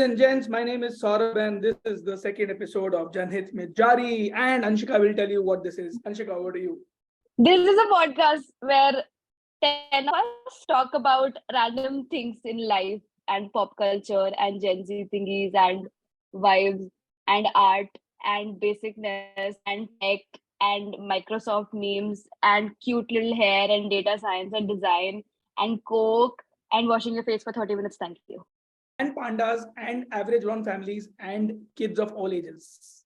and gents, my name is Saurabh and this is the second episode of Janhit Mein Jaari, and Anshika will tell you what this is. Anshika, over to you. This is a podcast where 10 of us talk about random things in life and pop culture and Gen Z thingies and vibes and art and basicness and tech and Microsoft memes and cute little hair and data science and design and Coke and washing your face for 30 minutes. Thank you. And pandas and average grown families and kids of all ages.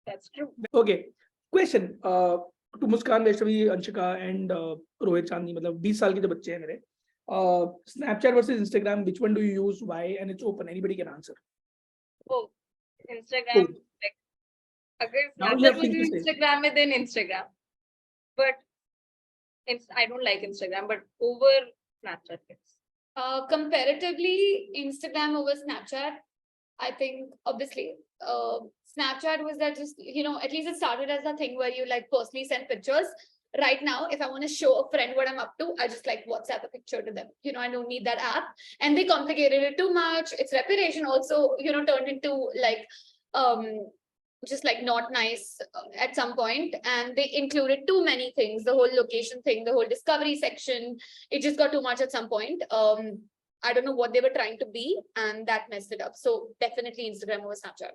That's true. Okay, question to Muskan, Vaishnavi, Anshika and Rohit Chandni, मतलब 20 साल के जो बच्चे हैं मेरे. Snapchat versus Instagram, which one do you use? Why? And it's open. Anybody can answer. Oh, Instagram. Cool. Like, अगर Now you have Snapchat things was to say. Instagram में then Instagram. But I don't like Instagram, but over Snapchat. Comparatively, Instagram over Snapchat, I think obviously Snapchat was that just, at least it started as a thing where you like personally send pictures. Right now, if I want to show a friend what I'm up to, I just like WhatsApp a picture to them. I don't need that app. And they complicated it too much. Its reputation also, turned into like just like not nice at some point, and they included too many things, the whole location thing, the whole discovery section. It just got too much at some point. I don't know what they were trying to be, and that messed it up. So definitely Instagram over Snapchat.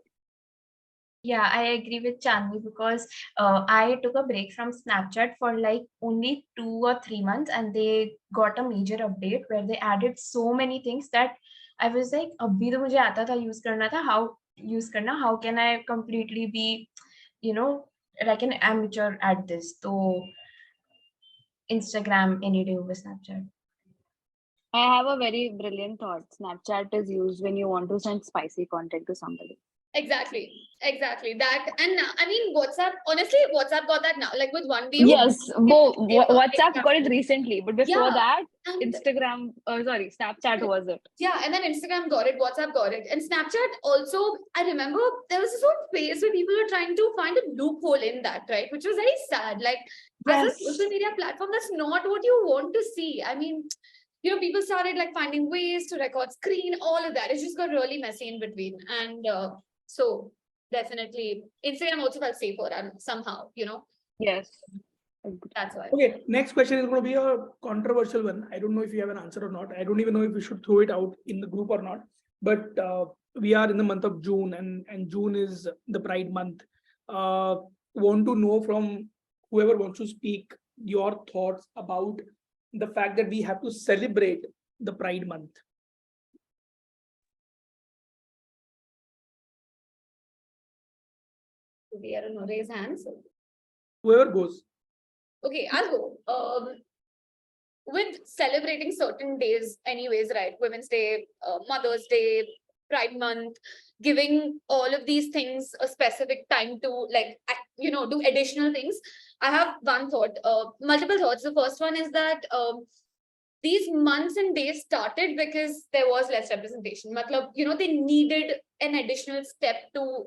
Yeah, I agree with Chandni because I took a break from Snapchat for like only 2 or 3 months, and they got a major update where they added so many things that I was like, abhi to mujhe aata tha use karna tha, how can I completely be, like an amateur at this? So Instagram any day over Snapchat. I have a very brilliant thought. Snapchat is used when you want to send spicy content to somebody. Exactly that. And I mean, WhatsApp got that now, like with one view. Yes, WhatsApp got it recently, but before that, and Snapchat was it. Yeah, and then Instagram got it, WhatsApp got it, and Snapchat also. I remember there was this whole phase where people were trying to find a loophole in that, right? Which was very sad. Like, as a social media platform, that's not what you want to see. I mean, people started like finding ways to record screen, all of that. It just got really messy in between. And so definitely Instagram also felt safer and somehow, Yes. That's why. Okay, next question is going to be a controversial one. I don't know if you have an answer or not. I don't even know if we should throw it out in the group or not. But we are in the month of June, and June is the Pride month. Want to know from whoever wants to speak your thoughts about the fact that we have to celebrate the Pride month. We don't know, raise hands. Whoever goes. Okay, I'll go. With celebrating certain days anyways, right? Women's Day, Mother's Day, Pride Month, giving all of these things a specific time to like, do additional things. I have one thought, multiple thoughts. The first one is that these months and days started because there was less representation. They needed an additional step to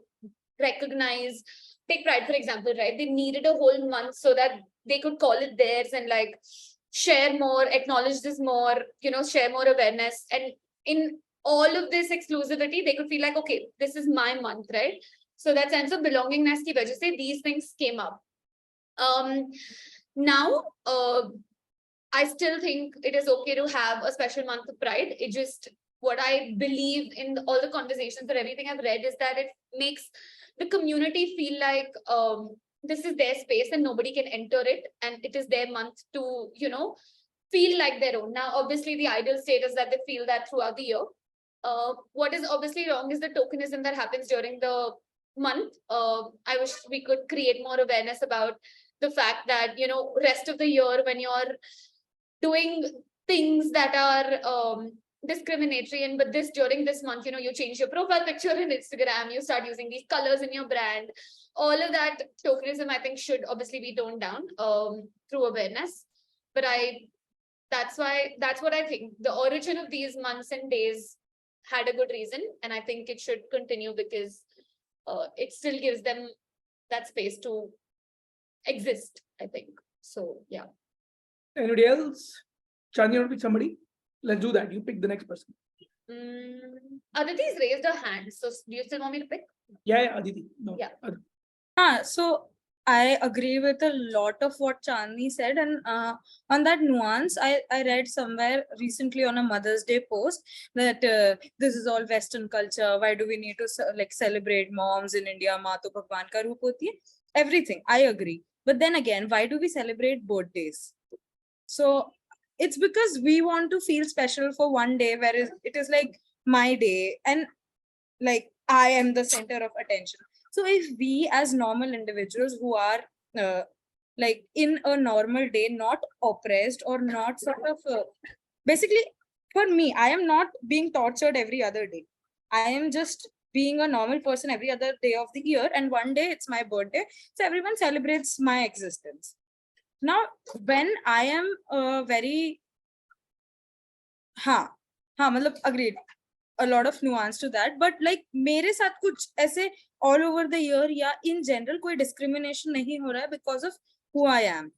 recognize, take Pride for example, right? They needed a whole month so that they could call it theirs and like share more, acknowledge this more, share more awareness. And in all of this exclusivity, they could feel like, okay, this is my month, right? So that sense of belongingness ki wajah se these things came up. Now, I still think it is okay to have a special month of Pride. It just, what I believe in all the conversations or everything I've read is that it makes the community feel like this is their space and nobody can enter it, and it is their month to, feel like their own. Now, obviously, the ideal state is that they feel that throughout the year. What is obviously wrong is the tokenism that happens during the month. I wish we could create more awareness about the fact that, rest of the year when you're doing things that are discriminatory, but during this month, you change your profile picture in Instagram, you start using these colors in your brand. All of that tokenism, I think, should obviously be toned down through awareness. But that's what I think. The origin of these months and days had a good reason, and I think it should continue because it still gives them that space to exist, I think. So, yeah. Anybody else? Chandni, you want to pick somebody? Let's do that. You pick the next person. Aditi's raised her hand, so do you still want me to pick? Yeah, Aditi. No. Yeah. So I agree with a lot of what Chandni said, and on that nuance, I read somewhere recently on a Mother's Day post that this is all Western culture. Why do we need to like celebrate moms in India? Maa to Bhagwan ka roop hoti hai. Everything, I agree. But then again, why do we celebrate birthdays? So it's because we want to feel special for one day, whereas it is like my day, and like I am the center of attention. So if we as normal individuals who are like in a normal day, not oppressed or not sort of basically, for me, I am not being tortured every other day. I am just being a normal person every other day of the year, and one day it's my birthday, so everyone celebrates my existence. Now when I am very मतलब agreed, a lot of nuance to that, but like मेरे साथ कुछ ऐसे all over the year या in general कोई discrimination नहीं हो रहा है because of who I am.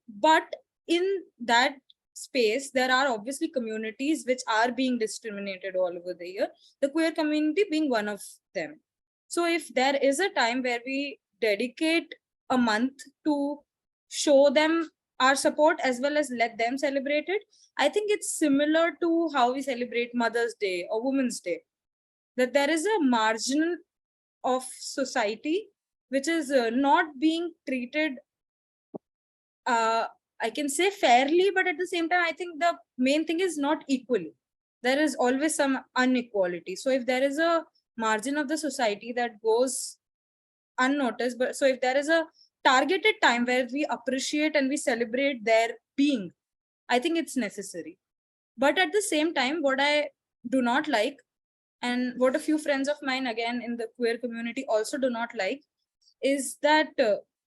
But in that space, there are obviously communities which are being discriminated all over the year, the queer community being one of them. So if there is a time where we dedicate a month to show them our support as well as let them celebrate it, I think it's similar to how we celebrate Mother's Day or Women's Day, that there is a margin of society which is not being treated, I can say fairly, but at the same time, I think the main thing is not equally. There is always some inequality. So if there is a margin of the society that goes unnoticed, but so if there is a targeted time where we appreciate and we celebrate their being, I think it's necessary. But at the same time, what I do not like, and what a few friends of mine again in the queer community also do not like, is that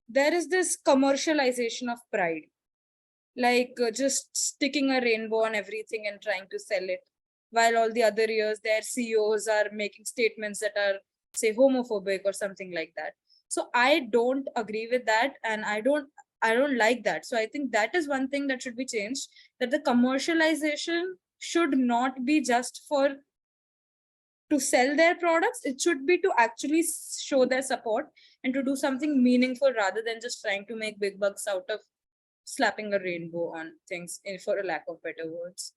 there is this commercialization of pride, like just sticking a rainbow on everything and trying to sell it, while all the other years their CEOs are making statements that are, say, homophobic or something like that. So I don't agree with that, and I don't like that. So I think that is one thing that should be changed, that the commercialization should not be just for to sell their products. It should be to actually show their support and to do something meaningful rather than just trying to make big bucks out of slapping a rainbow on things, for a lack of better words.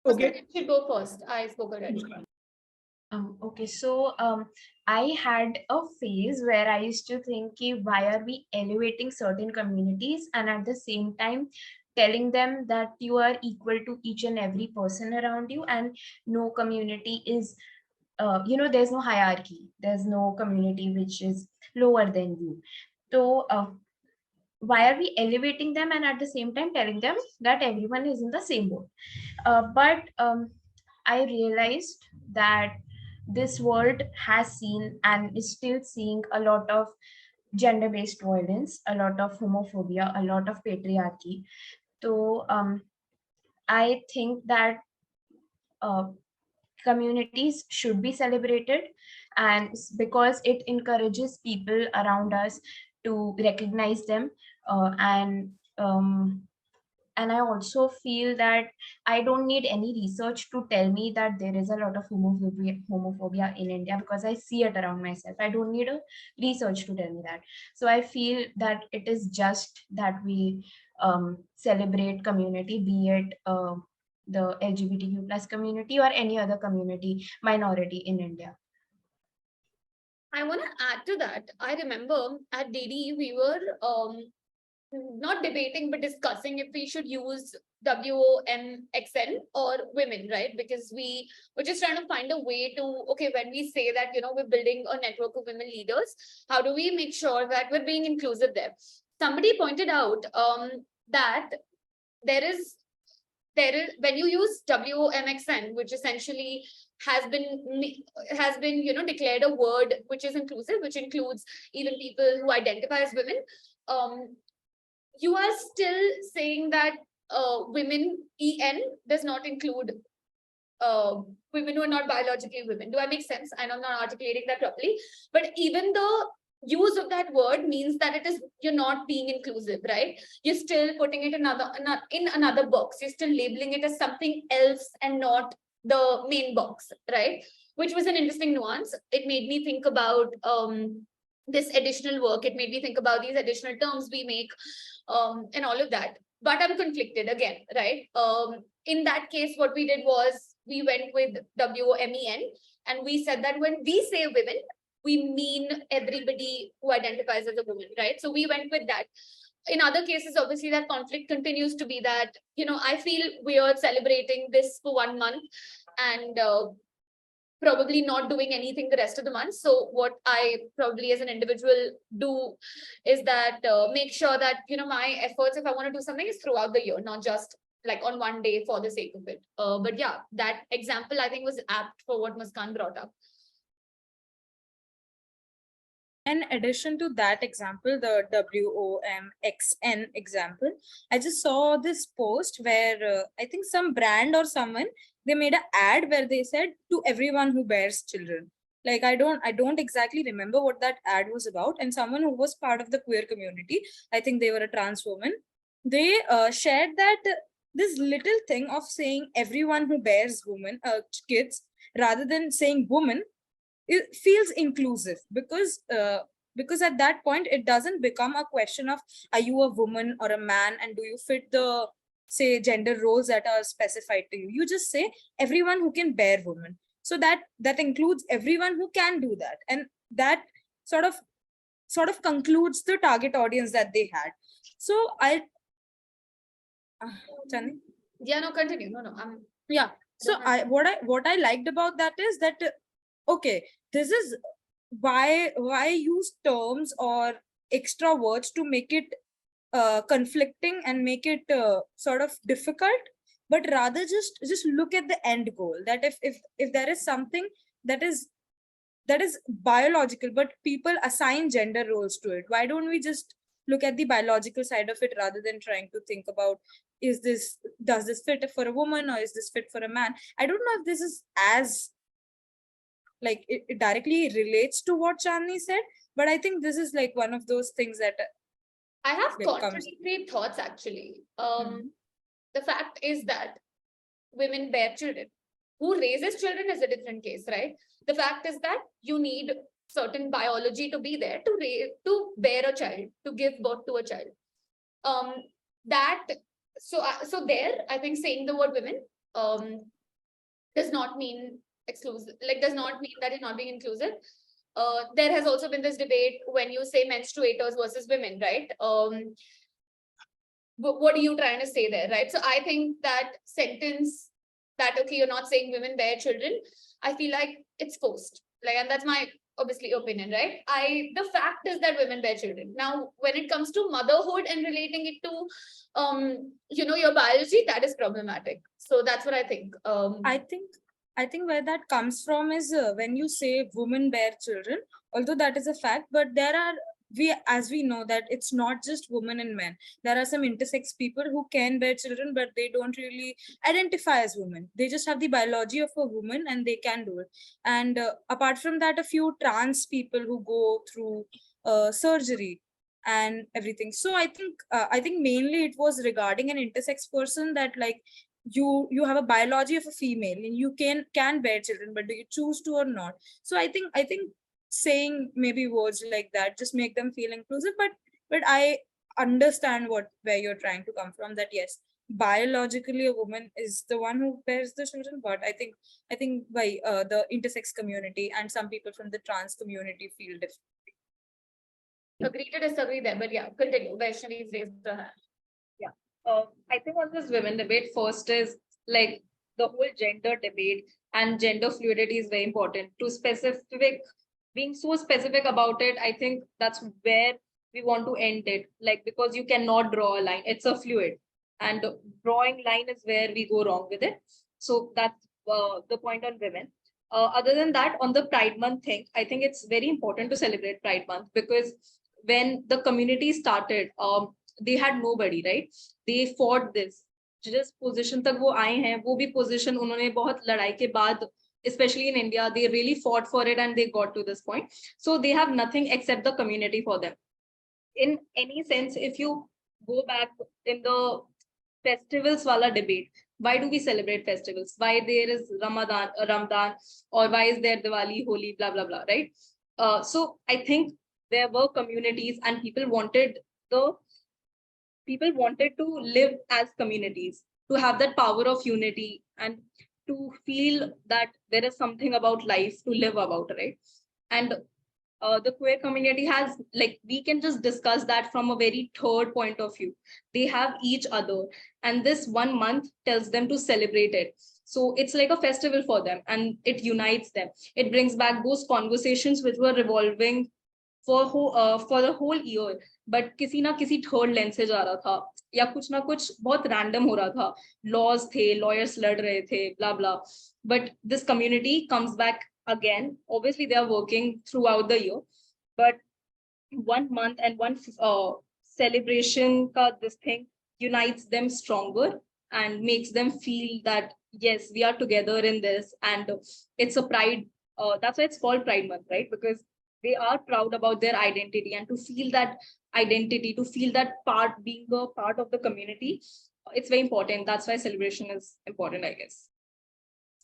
Okay. You should go first. I spoke already. Okay, so I had a phase where I used to think, why are we elevating certain communities and at the same time telling them that you are equal to each and every person around you, and no community is, there's no hierarchy, there's no community which is lower than you. So why are we elevating them and at the same time telling them that everyone is in the same boat? But I realized that this world has seen and is still seeing a lot of gender-based violence, a lot of homophobia, a lot of patriarchy. So I think that communities should be celebrated, and because it encourages people around us to recognize them, and I also feel that I don't need any research to tell me that there is a lot of homophobia in India, because I see it around myself. I don't need a research to tell me that. So I feel that it is just that we celebrate community, be it the LGBTQ plus community or any other community minority in India. I want to add to that. I remember at DD we were not debating but discussing if we should use WOMXN or women, right? Because we were just trying to find a way to, okay, when we say that, we're building a network of women leaders, how do we make sure that we're being inclusive there? Somebody pointed out that there is when you use WOMXN, which essentially has been declared a word which is inclusive, which includes even people who identify as women, you are still saying that women, EN, does not include women who are not biologically women. Do I make sense? I'm not articulating that properly. But even though use of that word means that you're not being inclusive, right? You're still putting it in another box. You're still labeling it as something else and not the main box, right? Which was an interesting nuance. It made me think about this additional work. It made me think about these additional terms we make, and all of that. But I'm conflicted again, right? In that case, what we did was we went with WOMEN, and we said that when we say women, we mean everybody who identifies as a woman, right? So we went with that. In other cases, obviously, that conflict continues to be that, I feel weird celebrating this for 1 month and probably not doing anything the rest of the month. So what I probably as an individual do is that make sure that, my efforts, if I want to do something, is throughout the year, not just like on one day for the sake of it. But yeah, that example I think was apt for what Muskan brought up. In addition to that example, the WOMXN example, I just saw this post where I think some brand or someone, they made an ad where they said to everyone who bears children. Like I don't exactly remember what that ad was about. And someone who was part of the queer community, I think they were a trans woman, they shared that this little thing of saying everyone who bears kids rather than saying woman, it feels inclusive because at that point it doesn't become a question of are you a woman or a man and do you fit the say gender roles that are specified to you. You just say everyone who can bear woman, so that includes everyone who can do that, and that sort of concludes the target audience that they had. So I Chani? Yeah, no, continue. No, Yeah, so what I liked about that is that okay, this is why use terms or extra words to make it conflicting and make it sort of difficult, but rather just look at the end goal, that if there is something that is biological but people assign gender roles to it, why don't we just look at the biological side of it rather than trying to think about does this fit for a woman or is this fit for a man? I don't know if this is as like it directly relates to what Chandni said, but I think this is like one of those things that I have contradictory thoughts actually. The fact is that women bear children. Who raises children is a different case, right? The fact is that you need certain biology to be there to bear a child, to give birth to a child. So there, I think saying the word women does not mean exclusive, like does not mean that it's not being inclusive. There has also been this debate when you say menstruators versus women, right? What are you trying to say there, right? So I think that sentence that, okay, you're not saying women bear children, I feel like it's forced. Like, and that's my obviously opinion, right? The fact is that women bear children. Now, when it comes to motherhood and relating it to, your biology, that is problematic. So that's what I think. I think where that comes from is when you say women bear children, although that is a fact, but as we know that it's not just women and men. There are some intersex people who can bear children, but they don't really identify as women. They just have the biology of a woman and they can do it. And apart from that, a few trans people who go through surgery and everything. So I think mainly it was regarding an intersex person that like you have a biology of a female and you can bear children, but do you choose to or not? So I think saying maybe words like that just make them feel inclusive, but I understand where you're trying to come from, that yes, biologically a woman is the one who bears the children, but I think by the intersex community and some people from the trans community feel differently. Agree to disagree there, but yeah, continue. Vaishnavi's raised the hand. I think on this women debate, first is like the whole gender debate and gender fluidity is very important. Being so specific about it, I think that's where we want to end it. Like, because you cannot draw a line, it's a fluid, and drawing line is where we go wrong with it. So that's the point on women. Other than that, on the Pride Month thing, I think it's very important to celebrate Pride Month because when the community started, they had nobody, right? They fought this. जिस position तक वो आए हैं वो भी position उन्होंने बहुत लड़ाई के बाद especially in India, they really fought for it and they got to this point. So they have nothing except the community for them. In any sense, if you go back in the festivals wala debate, why do we celebrate festivals? Why there is Ramadan, or why is there Diwali, Holi, blah, blah, blah, right? So I think there were communities and people wanted to live as communities, to have that power of unity and to feel that there is something about life to live about, right? And the queer community has, like, we can just discuss that from a very third point of view. They have each other, and this 1 month tells them to celebrate it. So it's like a festival for them, and it unites them. It brings back those conversations which were revolving for the whole year, but किसी ना किसी third lens से जा रहा था, या कुछ ना कुछ बहुत रैंडम हो रहा था. लॉज थे, लॉयर्स लड़ रहे थे, blah blah. But this community comes back again. Obviously they are working throughout the year, but 1 month and one celebration ka this thing unites them stronger and makes them feel that yes, we are together in this. And it's a pride, that's why it's called Pride Month, right? Because they are proud about their identity, and to feel that identity, to feel that part, being a part of the community, it's very important. That's why celebration is important, I guess.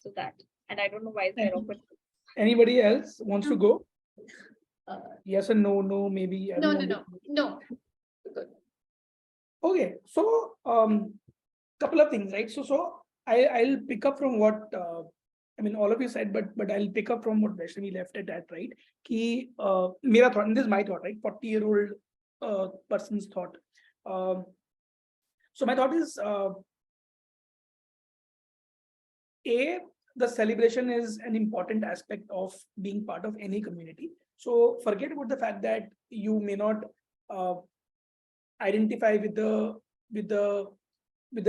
So that, and I don't know why they're open. Anybody else wants to go? Yes or no? No, maybe. No. Good. Okay, so couple of things, right? So I'll pick up from what I mean, all of you said, but I'll pick up from what Vaishnavi left it at, right? Ki mera thought, and this is my thought, right? 40-year-old person's thought. So my thought is, the celebration is an important aspect of being part of any community. So forget about the fact that you may not identify with the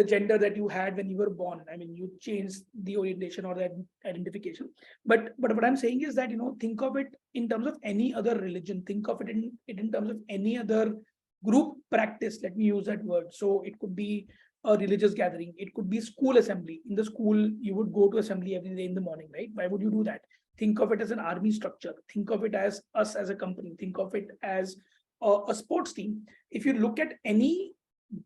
gender that you had when you were born. I mean, you changed the orientation or the identification. But what I'm saying is that, think of it in terms of any other religion. Think of it in terms of any other group practice. Let me use that word. So it could be a religious gathering. It could be school assembly. In the school, you would go to assembly every day in the morning, right? Why would you do that? Think of it as an army structure. Think of it as us as a company. Think of it as a sports team. If you look at any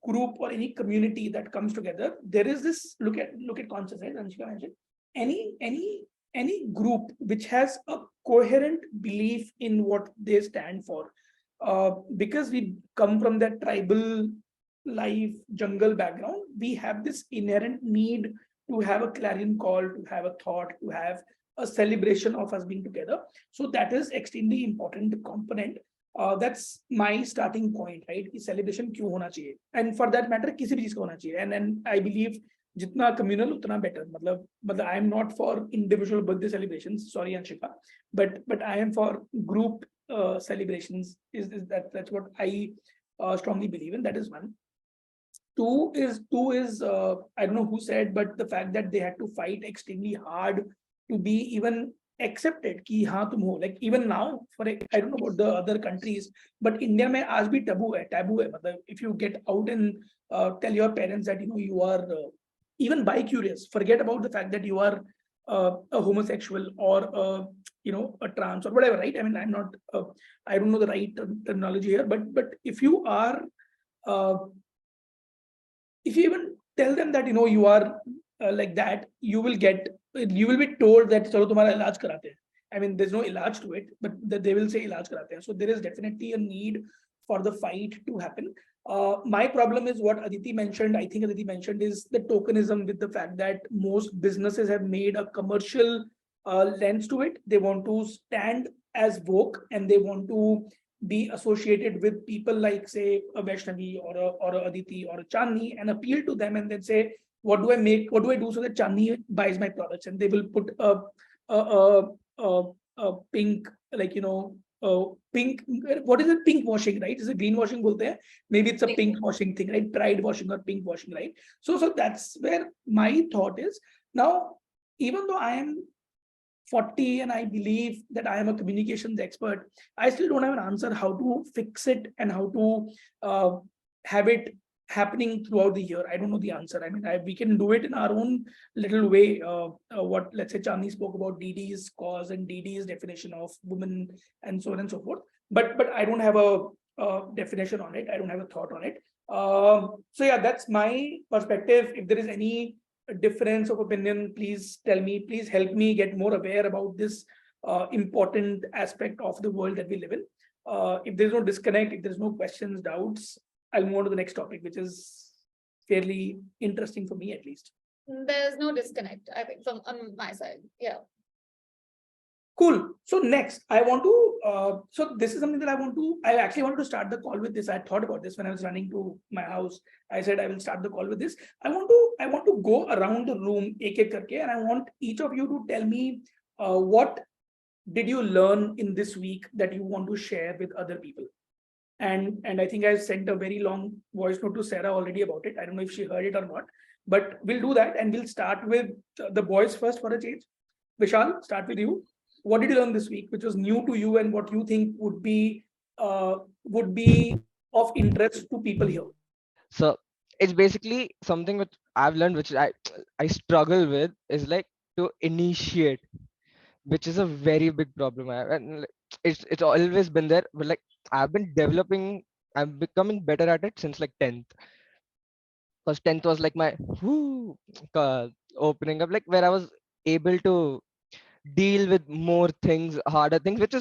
group or any community that comes together, there is this look at consciousness. Anshika mentioned any group which has a coherent belief in what they stand for, because we come from that tribal life, jungle background, we have this inherent need to have a clarion call, to have a thought, to have a celebration of us being together. So that is extremely important component. That's my starting point, right? कि celebration क्यों होना चाहिए, and for that matter किसी भी चीज का होना चाहिए. And I believe जितना communal उतना better. मतलब I am not for individual birthday celebrations. Sorry, Anshika, but I am for group celebrations. That's what I strongly believe in. That is one. Two is I don't know who said, but the fact that they had to fight extremely hard to be even accepted कि हाँ तुम हो, like even now, I don't know about the other countries, but India में आज भी taboo है. मतलब if you get out and tell your parents that you are even bi-curious, forget about the fact that you are a homosexual or a trans or whatever, right? I mean, I'm not I don't know the right terminology here, but if you are if you even tell them that you are like that, you will be told that chalo tumhara ilaj karate hain. I mean, there's no ilaj to it, but they will say ilaj karate hain. So there is definitely a need for the fight to happen. My problem is what Aditi mentioned. I think Aditi mentioned is the tokenism, with the fact that most businesses have made a commercial lens to it. They want to stand as woke, and they want to be associated with people like, say, a Vaishnavi or a Aditi or a Chandni, and appeal to them, and then say, what do I make? What do I do so that Chandni buys my products? And they will put a pink, like pink. What is it? Pink washing, right? Is it green washing? Bolte hain. Maybe it's a pink washing thing, right? Pride washing or pink washing, right? So that's where my thought is. Now, even though I am 40 and I believe that I am a communications expert, I still don't have an answer how to fix it and how to have it happening throughout the year? I don't know the answer. I mean, we can do it in our own little way. What, let's say, Chandni spoke about DD's cause and DD's definition of women and so on and so forth. But I don't have a definition on it. I don't have a thought on it. So yeah, that's my perspective. If there is any difference of opinion, please tell me. Please help me get more aware about this important aspect of the world that we live in. If there's no disconnect, if there's no questions, doubts, I'll move on to the next topic, which is fairly interesting for me at least. There's no disconnect, I think, from on my side. Yeah. Cool. So next, I want to, so this is something that I actually wanted to start the call with this. I thought about this when I was running to my house. I said, I will start the call with this. I want to go around the room, ek ek karke, and I want each of you to tell me what did you learn in this week that you want to share with other people. And I think I sent a very long voice note to Sarah already about it. I don't know if she heard it or not, but we'll do that, and we'll start with the boys first for a change. Vishal, start with you. What did you learn this week, which was new to you, and what you think would be of interest to people here? So it's basically something which I've learned, which I struggle with, is like to initiate, which is a very big problem. And it's always been there, but like I'm becoming better at it since like 10th. Because 10th was like my opening up, like where I was able to deal with more things, harder things, which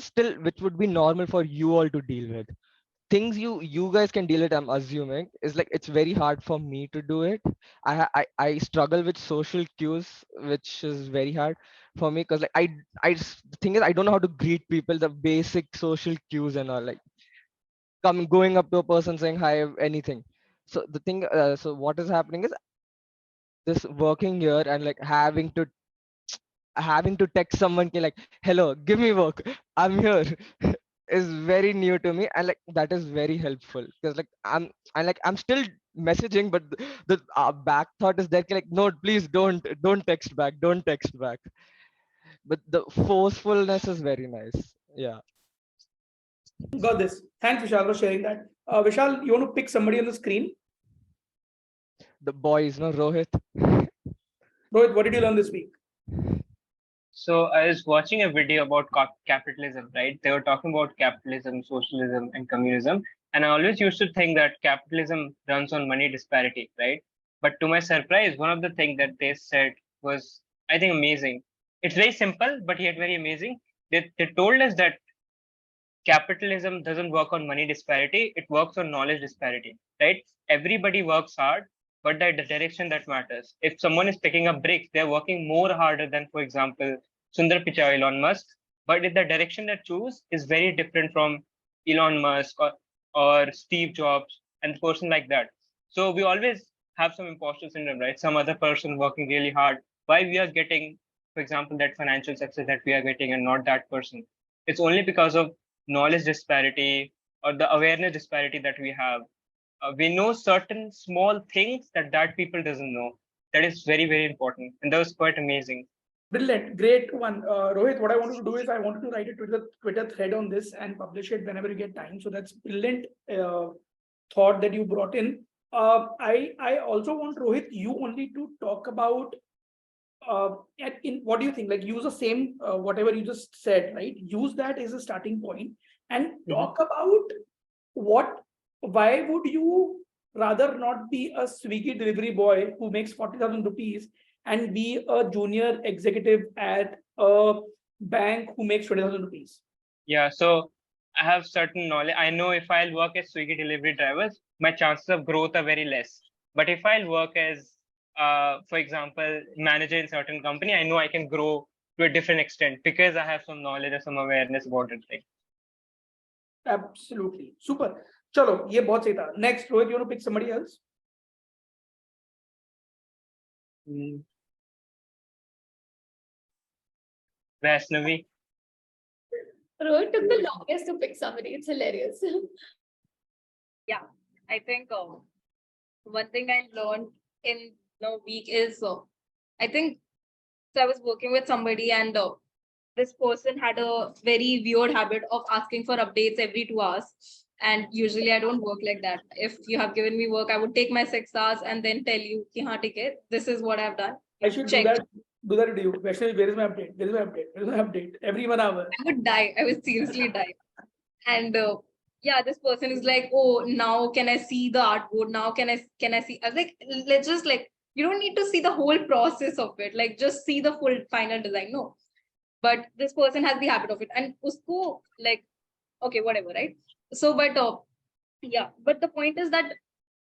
would be normal for you all to deal with. Things you guys can deal with, I'm assuming, is like it's very hard for me to do it. I struggle with social cues, which is very hard for me, because like the thing is, I don't know how to greet people, the basic social cues and all, like going up to a person saying hi, anything. So the thing, so what is happening is this working here and like having to text someone like, hello, give me work, I'm here, is very new to me, and like that is very helpful, because like I'm still messaging, but the back thought is that like, no, please don't text back, but the forcefulness is very nice. Yeah. Got this. Thanks, Vishal, for sharing that. Vishal, you want to pick somebody on the screen? The boys, no, Rohit. Rohit, what did you learn this week? So I was watching a video about capitalism, right? They were talking about capitalism, socialism, and communism. And I always used to think that capitalism runs on money disparity, right? But to my surprise, one of the things that they said was, I think, amazing. It's very simple, but yet very amazing. They told us that capitalism doesn't work on money disparity, it works on knowledge disparity, right? Everybody works hard, but the direction that matters. If someone is picking up bricks, they're working more harder than, for example, Sundar Pichai, Elon Musk. But if the direction they choose is very different from Elon Musk or Steve Jobs and the person like that. So we always have some imposter syndrome, right? Some other person working really hard. Why we are getting, for example, that financial success that we are getting and not that person? It's only because of knowledge disparity or the awareness disparity that we have. We know certain small things that people doesn't know. That is very, very important. And that was quite amazing. Brilliant. Great one. Rohit, what I wanted to do is I wanted to write a Twitter thread on this and publish it whenever you get time. So that's brilliant thought that you brought in. I also want, Rohit, you only to talk about in what do you think? Like, use the same whatever you just said, right? Use that as a starting point and talk about why would you rather not be a Swiggy delivery boy who makes 40,000 rupees and be a junior executive at a bank who makes 20,000 rupees? Yeah, so I have certain knowledge. I know if I'll work as Swiggy delivery drivers, my chances of growth are very less. But if I'll work as, for example, manager in certain company, I know I can grow to a different extent because I have some knowledge or some awareness about it. Right? Absolutely. Super. Chalo, ye bahut sahi tha. Next, Rohit, you want to pick somebody else? Vaishnavi. Rohit took the longest to pick somebody. It's hilarious. Yeah, I think one thing I learned in the week is I think so I was working with somebody and this person had a very weird habit of asking for updates every 2 hours. And usually I don't work like that. If you have given me work, I would take my 6 hours and then tell you ki, haan, theek hai, this is what I've done. I should Check. do that to you. Vaishnavi, where is my update? Where is my update? Where is my update? Every 1 hour. I would die. I would seriously die. And yeah, this person is like, oh, now can I see the artboard? Now can I see? I was like, let's just like, you don't need to see the whole process of it. Like, just see the full final design. No, but this person has the habit of it, and usko like, okay, whatever, right? So, but yeah, but the point is that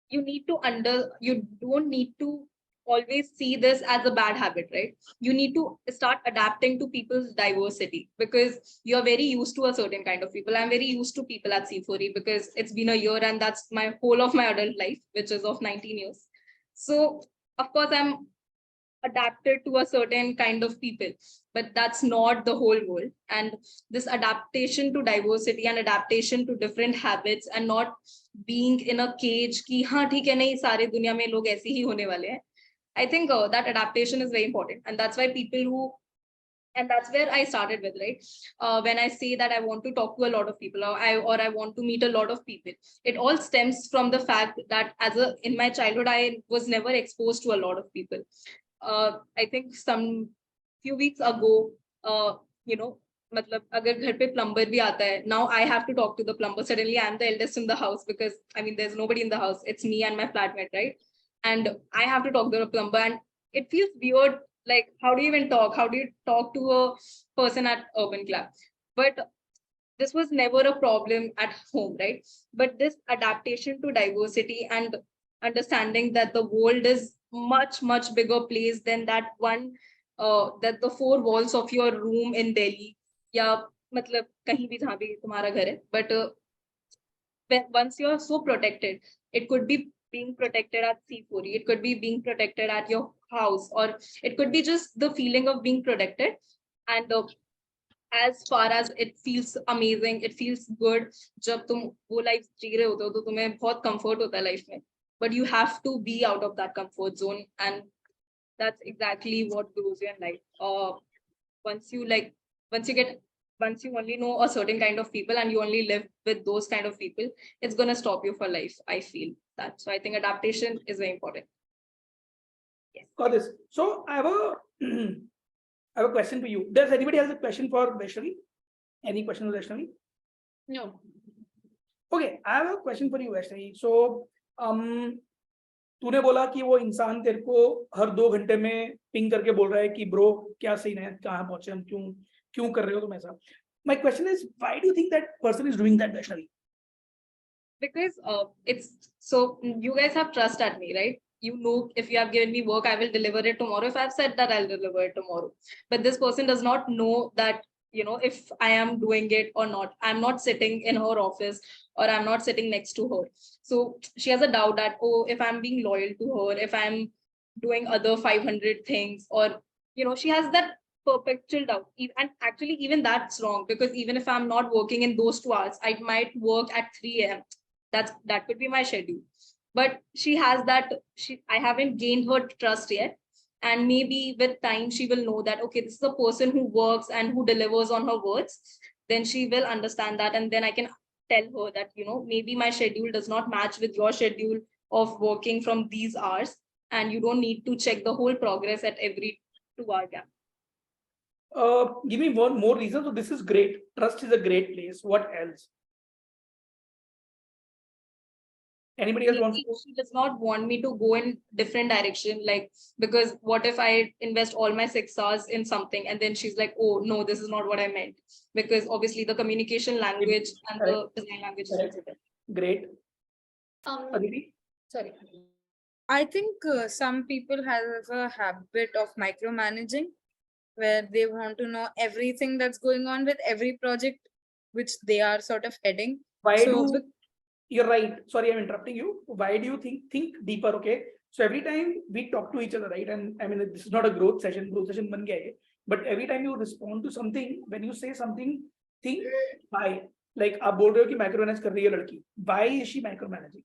you don't need to always see this as a bad habit, right? You need to start adapting to people's diversity, because you're very used to a certain kind of people. I'm very used to people at C4E because it's been a year, and that's my whole of my adult life, which is of 19 years. So of course I'm adapted to a certain kind of people, but that's not the whole world. And this adaptation to diversity and adaptation to different habits, and not being in a cage ki हाँ ठीक है नहीं सारे दुनिया में लोग ऐसे ही होने वाले हैं. I think that adaptation is very important, and that's why people who, and that's where I started with, right? When I say that I want to talk to a lot of people, or I want to meet a lot of people, it all stems from the fact that in my childhood I was never exposed to a lot of people. I think some few weeks ago, you know, मतलब अगर घर पे plumber भी आता है, now I have to talk to the plumber. Suddenly I'm the eldest in the house, because I mean there's nobody in the house. It's me and my flatmate, right? And I have to talk to the plumber, and it feels weird. Like, how do you even talk? How do you talk to a person at Urban Club? But this was never a problem at home, right? But this adaptation to diversity and understanding that the world is much bigger place than that that the four walls of your room in Delhi, या मतलब कहीं भी जहाँ भी तुम्हारा घर है. But once you're so protected, it could be being protected at C4E, it could be being protected at your house, or it could be just the feeling of being protected. And as far as it feels amazing, it feels good, जब तुम वो life जी रहे होते हो तो तुम्हें बहुत comfort होता है life में. But you have to be out of that comfort zone, and that's exactly what grows you in life. Once you only know a certain kind of people, and you only live with those kind of people, it's going to stop you for life. I feel that. So I think adaptation is very important. Yes. Got this. So I have I have a question for you. Does anybody has a question for Vaishnavi? Any question for Vaishnavi? No. Okay, I have a question for you, Vaishnavi. So तूने बोला कि वो इंसान तेरे को हर 2 घंटे में ping करके बोल रहा है कि ब्रो क्या सीन है, कहाँ पहुंचे हम, क्यों कर रहे हो तुम ऐसा. My question is, why do you think that person is doing that, Vaishnavi? Because it's so you guys have trust at me, right? You know, if you have given me work, I will deliver it tomorrow. If I've said that I'll deliver it tomorrow, but this person does not know that, you know, if I am doing it or not. I'm not sitting in her office, or I'm not sitting next to her. So she has a doubt that, oh, if I'm being loyal to her, if I'm doing other 500 things, or, you know, she has that perpetual doubt. And actually, even that's wrong, because even if I'm not working in those 2 hours, I might work at 3 a.m. That could be my schedule. But she has that, I haven't gained her trust yet. And maybe with time, she will know that, okay, this is a person who works and who delivers on her words. Then she will understand that. And then I can tell her that, you know, maybe my schedule does not match with your schedule of working from these hours. And you don't need to check the whole progress at every 2-hour gap. Give me one more reason. So this is great. Trust is a great place. What else? Anybody else wants to? She does not want me to go in different direction. Like, because what if I invest all my 6 hours in something, and then she's like, oh no, this is not what I meant. Because obviously the communication language and the design language is different. Great. Aditi? Sorry. I think some people have a habit of micromanaging, where they want to know everything that's going on with every project which they are sort of heading. You're right. Sorry, I'm interrupting you. Why do you think deeper? Okay. So every time we talk to each other, right? And I mean, this is not a growth session ban gaya hai. But every time you respond to something, when you say something, think why. Like, आप बोल रहे हो कि micromanage कर रही है लड़की. Why is she micromanaging?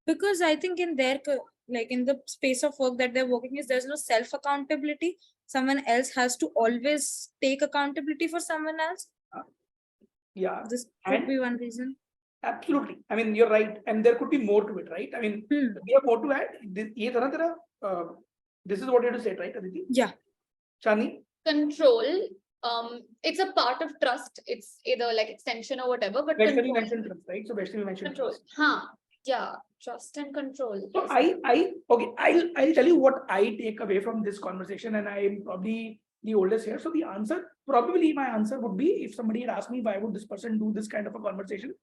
Because I think in their, like in the space of work that they're working, is there's no self accountability. Someone else has to always take accountability for someone else. Yeah. This could be one reason. Absolutely. I mean, you're right. And there could be more to it, right? I mean, we have more to add. This is what you have to say, right, Aditi? Yeah. Chani? Control. It's a part of trust. It's either like extension or whatever, but Vaishnavi control. mentioned trust, right? So Vaishnavi mentioned Control. trust. Yeah, trust and control. So Yes. I'll tell you what I take away from this conversation, and I'm probably the oldest here. So probably my answer would be, if somebody had asked me why would this person do this kind of a conversation,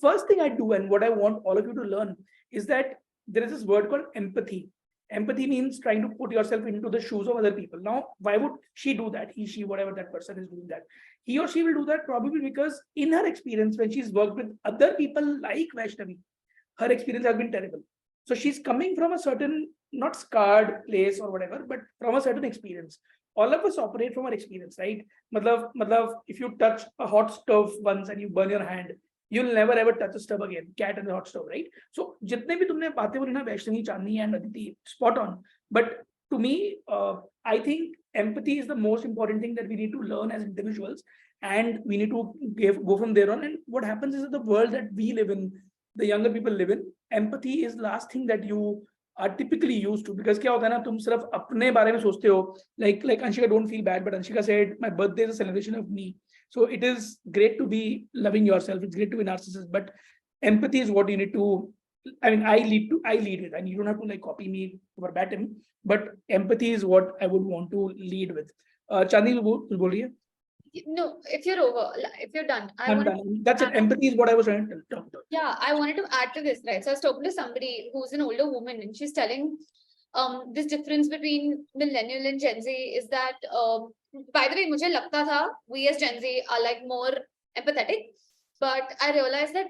first thing I do and what I want all of you to learn is that there is this word called empathy. Empathy means trying to put yourself into the shoes of other people. Now, why would she do that? He, she, whatever that person is doing that. He or she will do that probably because in her experience, when she's worked with other people like Vaishnavi, her experience has been terrible. So she's coming from a certain, not scarred place or whatever, but from a certain experience. All of us operate from our experience, right? Matlab, if you touch a hot stove once and you burn your hand, you'll never ever touch a stove again. Cat and the hot stove, right? So jitne bhi tumne baatein boli na, Vaishnavi, Chandni and Aditi, spot on. But to me, I think empathy is the most important thing that we need to learn as individuals, and we need to go from there on. And what happens is that the world that we live in, the younger people live in, empathy is last thing that you are typically used to, because क्या होता है ना, तुम सिर्फ अपने बारे में सोचते हो. Like Anshika, don't feel bad, but Anshika said my birthday is a celebration of me. So it is great to be loving yourself. It's great to be narcissist, but empathy is what you need to. I mean, I lead it, and you don't have to like copy me verbatim. But empathy is what I would want to lead with. Chandni, कुछ बोल रही है? No, if you're done, I'm done. That's it. Empathy is what I was trying to talk about. Yeah, I wanted to add to this, right? So I was talking to somebody who's an older woman, and she's telling this difference between millennial and Gen Z is that by the way, मुझे लगता था we as Gen Z are like more empathetic, but I realized that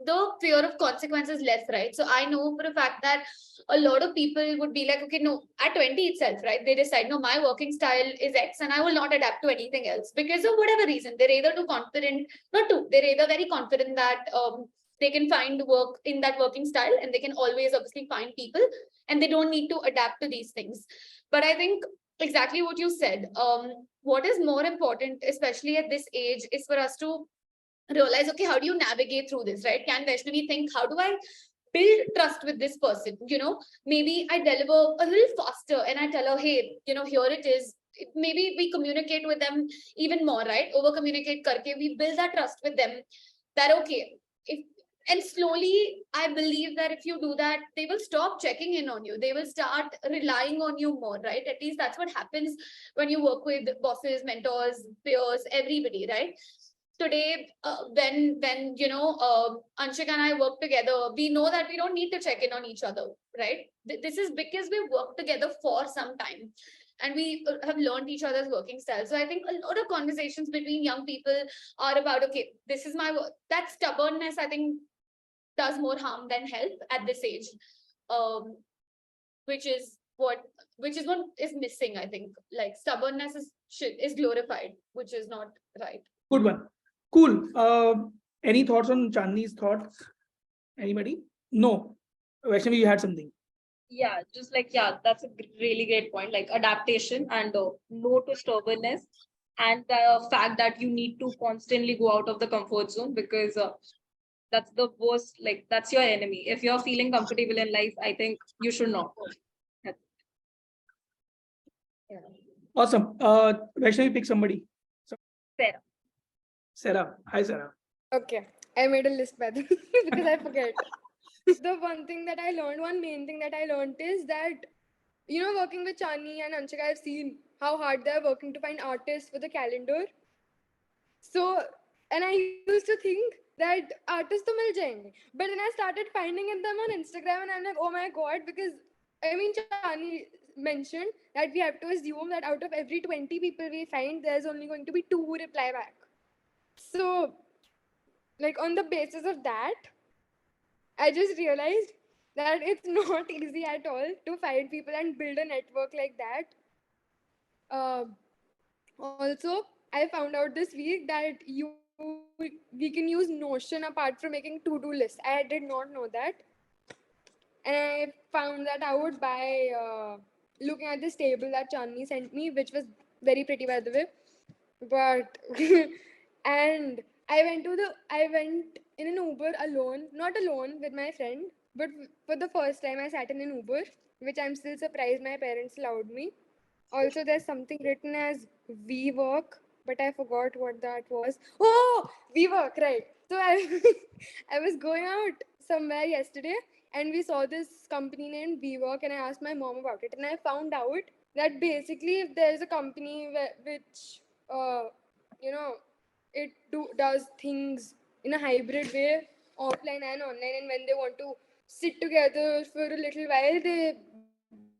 the fear of consequences less, right? So I know for a fact that a lot of people would be like, okay, no, at 20 itself, right? They decide, no, my working style is X and I will not adapt to anything else because of whatever reason. They're either too confident, they're either very confident that they can find work in that working style and they can always obviously find people and they don't need to adapt to these things. But I think exactly what you said, what is more important, especially at this age, is for us to realize, okay, how do you navigate through this, right? Can Vaishnavi think, how do I build trust with this person? You know, maybe I deliver a little faster and I tell her, hey, you know, here it is. Maybe we communicate with them even more, right? Over communicate karke, we build that trust with them that, okay, and slowly, I believe that if you do that, they will stop checking in on you. They will start relying on you more, right? At least that's what happens when you work with bosses, mentors, peers, everybody, right? Today, when you know Anshika and I work together, we know that we don't need to check in on each other, right? This is because we work together for some time and we have learned each other's working style. So I think a lot of conversations between young people are about, okay, this is my work. That stubbornness, I think, does more harm than help at this age, which is what is missing. I think like stubbornness is glorified, which is not right. Good one. Cool. Any thoughts on Chandni's thoughts? Anybody? No. Vaishnavi, you had something. Yeah, just like, yeah, that's a really great point. Like adaptation and no to stubbornness, and the fact that you need to constantly go out of the comfort zone because that's the worst, like that's your enemy. If you're feeling comfortable in life, I think you should not. Yeah. Awesome. Vaishnavi, pick somebody. Sarah. Sarah. Hi, Sarah. Okay, I made a list by the way because I forget. The one thing that I learned, one main thing that I learned is that, you know, working with Chani and Anshika, I've seen how hard they're working to find artists for the calendar. So, and I used to think that artists to mil jayenge. But then I started finding them on Instagram and I'm like, oh my God, because I mean, Chani mentioned that we have to assume that out of every 20 people we find, there's only going to be 2 who reply back. So, like on the basis of that, I just realized that it's not easy at all to find people and build a network like that. Also, I found out this week that we can use Notion apart from making to-do lists. I did not know that. And I found that out by looking at this table that Chandni sent me, which was very pretty, by the way. But and I went in an Uber alone, not alone with my friend, but for the first time I sat in an Uber, which I'm still surprised my parents allowed me. Also, there's something written as we work, but I forgot what that was. Oh, we work, right. So I, I was going out somewhere yesterday and we saw this company named WeWork and I asked my mom about it and I found out that basically if there's a company which, you know, does things in a hybrid way, offline and online, and when they want to sit together for a little while, they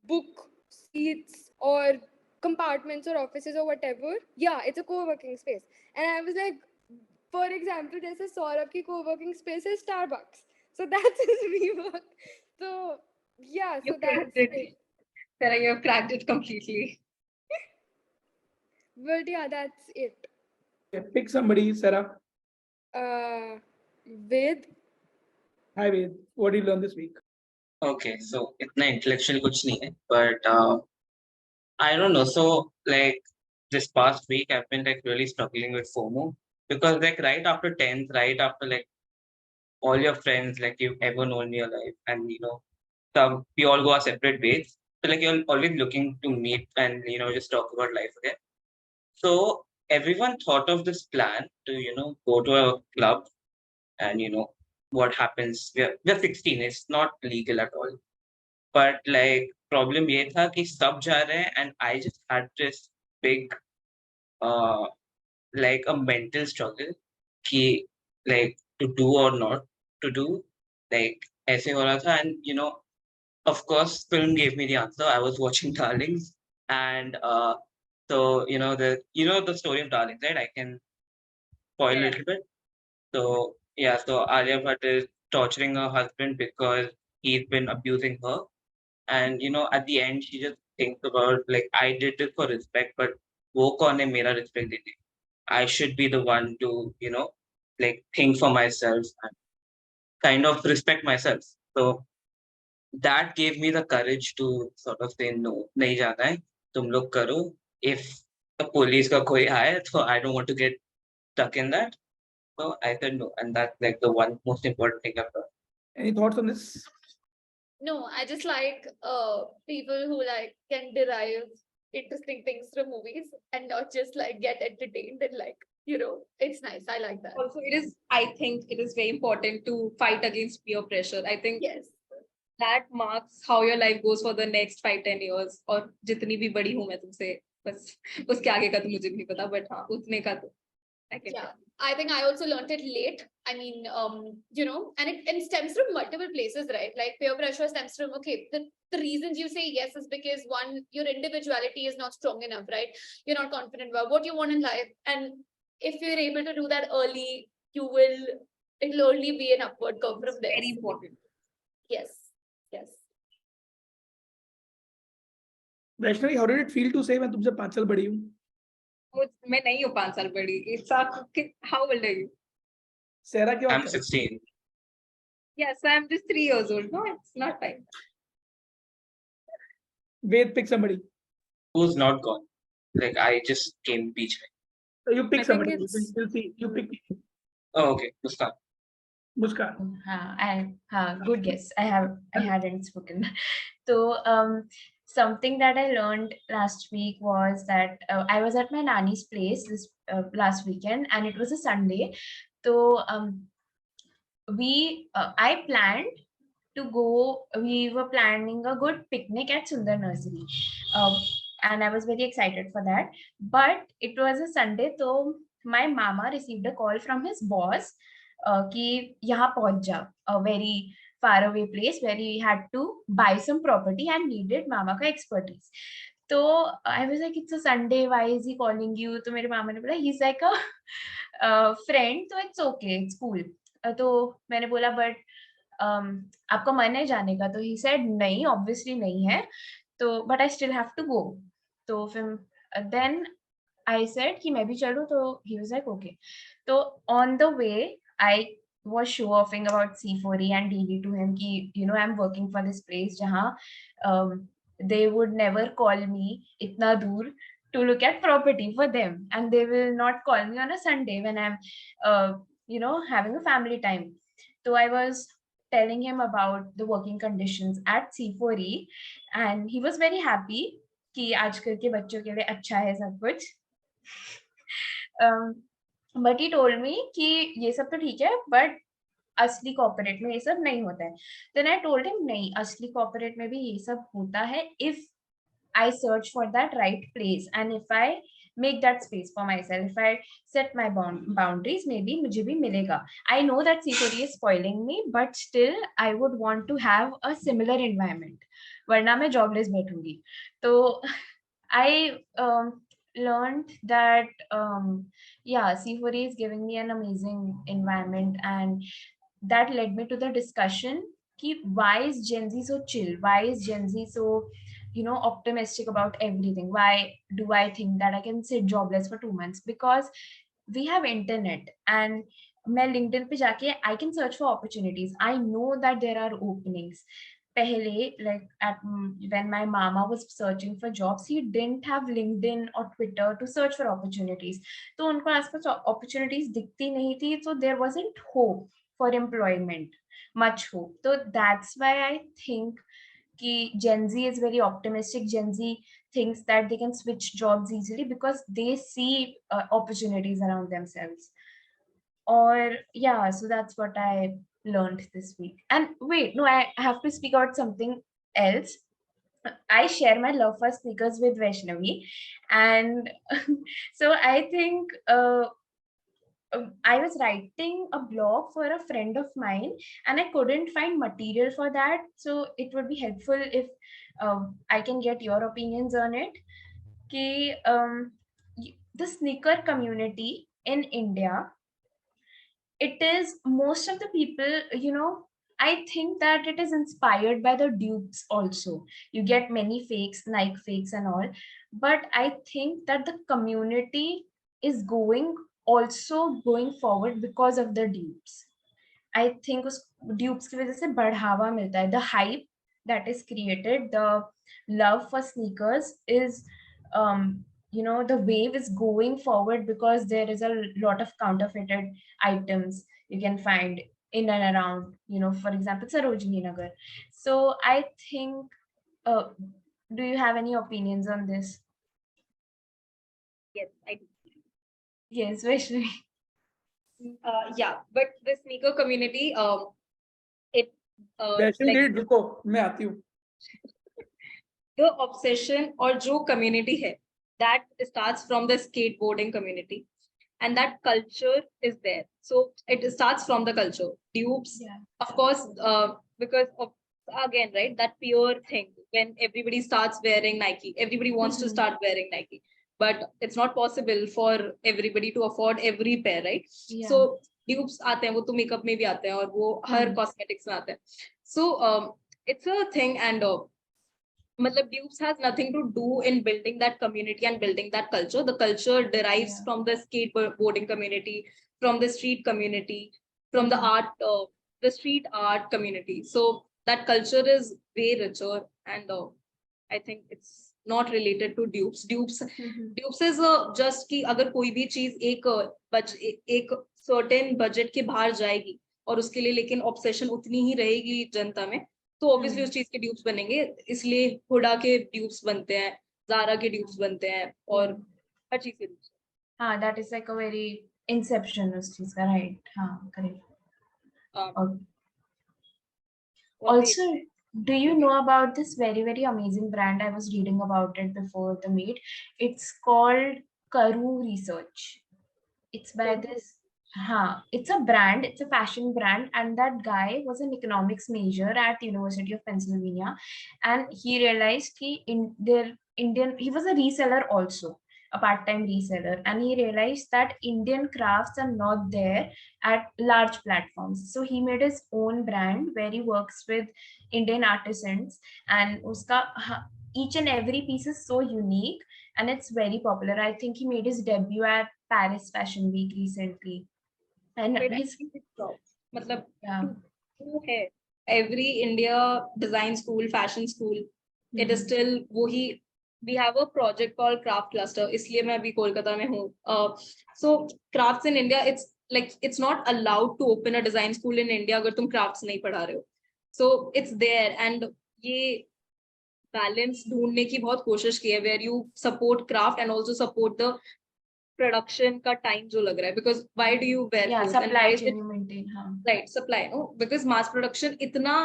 book seats or compartments or offices or whatever. Yeah, it's a co-working space. And I was like, for example, there's a Saurabh ki co-working space is Starbucks. So that's his WeWork. So yeah, You so that's cracked it. it. Sarah, you have cracked it completely. But yeah, that's it. Okay, pick somebody, Sarah. Ved, Hi, Ved. What did you learn this week? Okay, so इतना intellectual कुछ नहीं है, but I don't know. So like this past week, I've been like really struggling with FOMO because like right after 10th, right after like all your friends like you've ever known in your life, and we all go our separate ways. So like you're always looking to meet and just talk about life again. So everyone thought of this plan to go to a club and what happens. We're 16. It's not legal at all. But like problem ये था कि सब जा रहे हैं and I just had this big like a mental struggle कि like to do or not to do, like ऐसे हो रहा था. And of course film gave me the answer. I was watching Darlings, and so the story of Darlings, right? I can spoil a little bit. So yeah, so Alia Bhatt is torturing her husband because he's been abusing her. And at the end she just thinks about like I did it for respect, but wo kaun hai mera respect dene? I should be the one to like think for myself and kind of respect myself. So that gave me the courage to sort of say no, nahi jana hai, tum log karo. If the police ka koi aaya, so I don't want to get stuck in that. So I said no, and that's like the one most important thing I've done. Any thoughts on this? No, I just like people who like can derive interesting things from movies and not just like get entertained and like it's nice. I like that. Also, I think it is very important to fight against peer pressure. I think Yes. that marks how your life goes for the next 5-10 years. और जितनी भी बड़ी हूँ मैं तुमसे, बस उसके आगे का तो मुझे नहीं पता, but हाँ उतने का तो I can Yeah, tell. I think I also learned it late. I mean, and it stems from multiple places, right? Like peer pressure stems from, okay, the reasons you say yes is because one, your individuality is not strong enough, right? You're not confident about what you want in life. And if you're able to do that early, it'll only be an upward curve from there. Very important. Yes. Yes. Vaishnavi, how did it feel to say मैं तुमसे 5 साल बड़ी हूँ? मैं नहीं हूँ 5 साल बड़ी. It's how old are you? Sarah की बात I'm कर. 16. Yes, I'm just 3 years old. No, it's not fine. Ved, pick somebody. Who's not gone? Like I just came beach. So you pick I think somebody. it's- We'll see. You pick Oh, okay. Muskan. Muskan. Good guess. I hadn't spoken. So something that I learned last week was that I was at my nanny's place this last weekend, and it was a Sunday. So I planned to go. We were planning a good picnic at Sundar Nursery, and I was very excited for that. But it was a Sunday, so my mama received a call from his boss कि यहाँ पहुंच जा, a very far away place where he had to buy some property and needed mama का expertise. So I was like, it's a Sunday, why is he calling you? तो मेरे मामा ने बोला, he's like a friend, so it's okay, it's cool. तो मैंने बोला, but आपका मन है जाने का? तो he said, नहीं, obviously नहीं है. तो but I still have to go. तो फिर then I said कि मैं भी चलूँ, तो he was like, okay. So on the way, I was show-offing about C4E and DD to him कि, I'm working for this place जहाँ they would never call me इतना दूर to look at property for them, and they will not call me on a Sunday when I'm having a family time. So I was telling him about the working conditions at C4E, and he was very happy कि आजकल के बच्चों के लिए अच्छा है सब कुछ. But he told me कि ये सब तो ठीक है, but असली कॉर्पोरेट में ये सब नहीं होता है. Then I told him नहीं, असली कॉर्पोरेट में भी ये सब होता है if I search for that right place and if I make that space for myself, if I set my boundaries, maybe मुझे भी मिलेगा. I know that C4E is spoiling me, but still I would want to have a similar environment. वरना मैं jobless बैठूंगी. तो I learned that yeah, C4E is giving me an amazing environment, and that led me to the discussion ki why is Gen Z so chill? Why is Gen Z so optimistic about everything? Why do I think that I can sit jobless for 2 months? Because we have internet, and मैं LinkedIn पे जाके I can search for opportunities. I know that there are openings. Pehle, like when my mama was searching for jobs, he didn't have LinkedIn or Twitter to search for opportunities. So उनको आसपास opportunities दिखती नहीं थी, so there wasn't hope for employment, much hope. So that's why I think कि Gen Z is very optimistic. Gen Z thinks that they can switch jobs easily because they see opportunities around themselves. Or yeah, so that's what I learned this week. And wait, no, I have to speak about something else. I share my love for sneakers with Vaishnavi, and so I think I was writing a blog for a friend of mine, and I couldn't find material for that. So it would be helpful if I can get your opinions on it. Ki, the sneaker community in India, it is most of the people, I think that it is inspired by the dupes also. You get many fakes, Nike fakes and all. But I think that the community is also going forward because of the dupes. I think उस dupes की वजह से बढ़ावा मिलता है. The hype that is created, the love for sneakers is, the wave is going forward because there is a lot of counterfeited items you can find in and around, for example, Sarojini Nagar. So I think, do you have any opinions on this? Yes, I do. Yes, Vaishnavi. Yeah, but the sneaker community, it Vaishnavi like रुको, मैं आती हूँ. the obsession or जो community है, that starts from the skateboarding community, and that culture is there. So it starts from the culture. Dupes, Yeah. of course, because of, again, right, that pure thing when everybody starts wearing Nike, everybody wants to start wearing Nike, but it's not possible for everybody to afford every pair, right? Yeah. So dupes आते हैं, वो तो makeup में भी आते हैं और वो हर cosmetics में आते हैं. So it's a thing, and matlab dupes has nothing to do in building that community and building that culture. The culture derives from the skateboarding community, from the street community, from the art, the street art community. So that culture is way richer, and I think it's not related to dupes. Dupes is just कि अगर कोई भी चीज एक certain budget के बाहर जाएगी और उसके लिए लेकिन obsession उतनी ही रहेगी जनता में, तो ऑब्वियसली उस चीज के ड्यूप्स बनेंगे. इसलिए हुडा के ड्यूप्स बनते हैं, जारा के ड्यूप्स बनते हैं, और हर चीज के ड्यूप्स. हाँ, that is like a very inception उस चीज का, right? हाँ, correct. Okay. Also, do you know about this very, very amazing brand? I was reading about it before the meet. It's called Karu Research. It's by this. It's a brand, it's a fashion brand, and that guy was an economics major at University of Pennsylvania, and he realized he was a reseller also, a part-time reseller, and he realized that Indian crafts are not there at large platforms. So he made his own brand where he works with Indian artisans, and each and every piece is so unique, and it's very popular. I think he made his debut at Paris Fashion Week recently. And his मतलब yeah. वो है every India design school, fashion school, it is still वही. We have a project called Craft Cluster, इसलिए मैं अभी कोलकाता में हूँ. So crafts in India, it's like it's not allowed to open a design school in India अगर तुम crafts नहीं पढ़ा रहे हो. So it's there, and ये balance ढूंढने की बहुत कोशिश की है where you support craft and also support the production का time जो लग रहा है, because why do you wear Yeah, clothes and supply why is chain it you maintain. right supply, no, because mass production इतना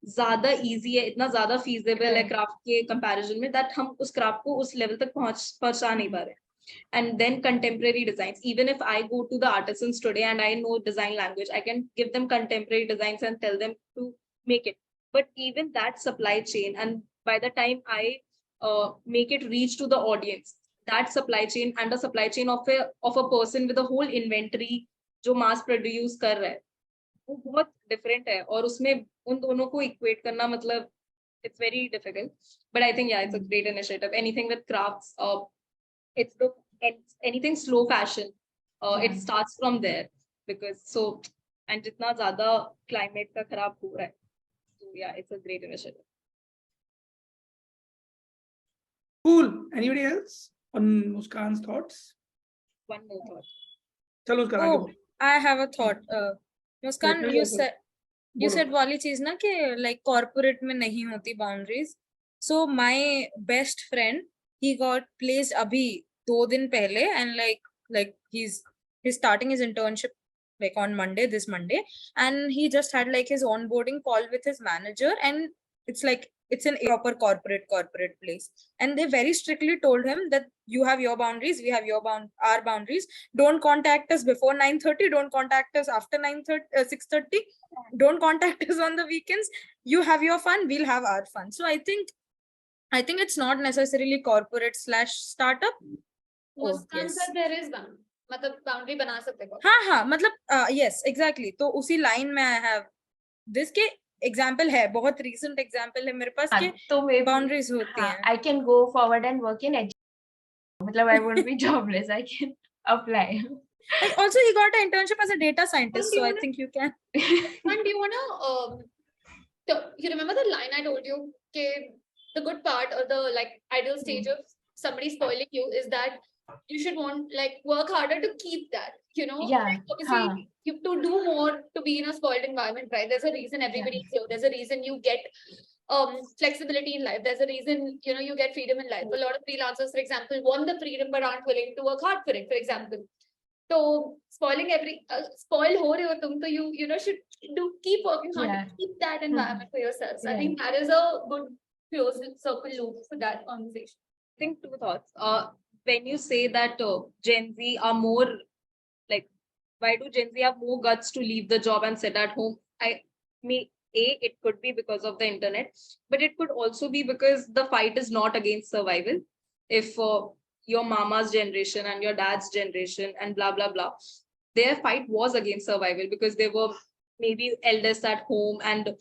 ज्यादा easy है, इतना ज्यादा feasible है Right. craft के comparison में, that हम उस craft को उस level तक पहुंचा नहीं पा रहे. And then contemporary designs, even if I go to the artisans today and I know design language, I can give them contemporary designs and tell them to make it. But even that supply chain, and by the time I make it reach to the audience, that supply chain and the supply chain of a person with a whole inventory जो mass produce कर रहा है, वो बहुत different है, और उसमें उन दोनों को equate करना मतलब it's very difficult. But I think yeah, it's a great initiative. Anything with crafts, it's the anything slow fashion, it starts from there, because so, and जितना ज़्यादा climate का खराब हो रहा है, so yeah, it's a great initiative. Cool. Anybody else on Muskan's thoughts? One more thought. चलो उसका Oh, आगे I have a thought. Muskan, Let me you also- said you बोलो। said वाली चीज ना कि like corporate में नहीं होती boundaries. So my best friend, he got placed अभी 2 दिन पहले, and like he's starting his internship like on Monday, this Monday, and he just had like his onboarding call with his manager, and it's like it's an proper corporate place, and they very strictly told him that you have your boundaries, we have our boundaries. Don't contact us before 9:30, don't contact us after 9:30 6:30, don't contact us on the weekends. You have your fun, we'll have our fun. So I think it's not necessarily corporate / startup. Muskan sir, there is one, मतलब boundary बना सकते हो. हाँ मतलब yes exactly. तो उसी line में I have this के example है, बहुत recent example है मेरे पास के तो maybe boundaries होती हैं. I can go forward and work in education. मतलब I won't be jobless. I can apply. Like also he got an internship as a data scientist, And so I you think you can. And do you wanna you remember the line I told you? The good part or the like ideal stage of somebody spoiling you is that you should work harder to keep that. You know, Yeah. like, obviously you have to do more to be in a spoiled environment, right? There's a reason everybody's here. There's a reason you get flexibility in life. There's a reason you get freedom in life. A lot of freelancers, for example, want the freedom but aren't willing to work hard for it, for example. So spoil ho rahe ho tum, so you should keep working hard to keep that environment for yourself. So I think that is a good closed circle loop for that conversation. I think 2 thoughts. When you say that Gen Z are more like, why do Gen Z have more guts to leave the job and sit at home? It could be because of the internet, but it could also be because the fight is not against survival. If your mama's generation and your dad's generation and blah, blah, blah, their fight was against survival because they were maybe eldest at home and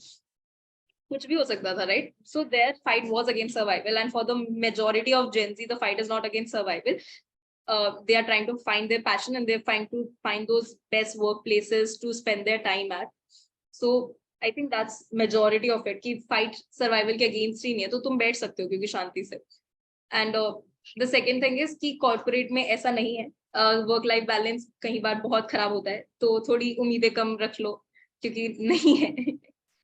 kuch bhi ho sakta tha, right? So their fight was against survival. And for the majority of Gen Z, the fight is not against survival. They are trying to find their passion and they're trying to find those best workplaces to spend their time at. So I think that's majority of it. Ki fight survival ke against hi nahi hai, to tum baith sakte ho kyunki shanti se. And the second thing is कि corporate में ऐसा नहीं है, work life balance कई बार बहुत खराब होता है, तो थोड़ी उम्मीदें कम रख लो क्योंकि नहीं है.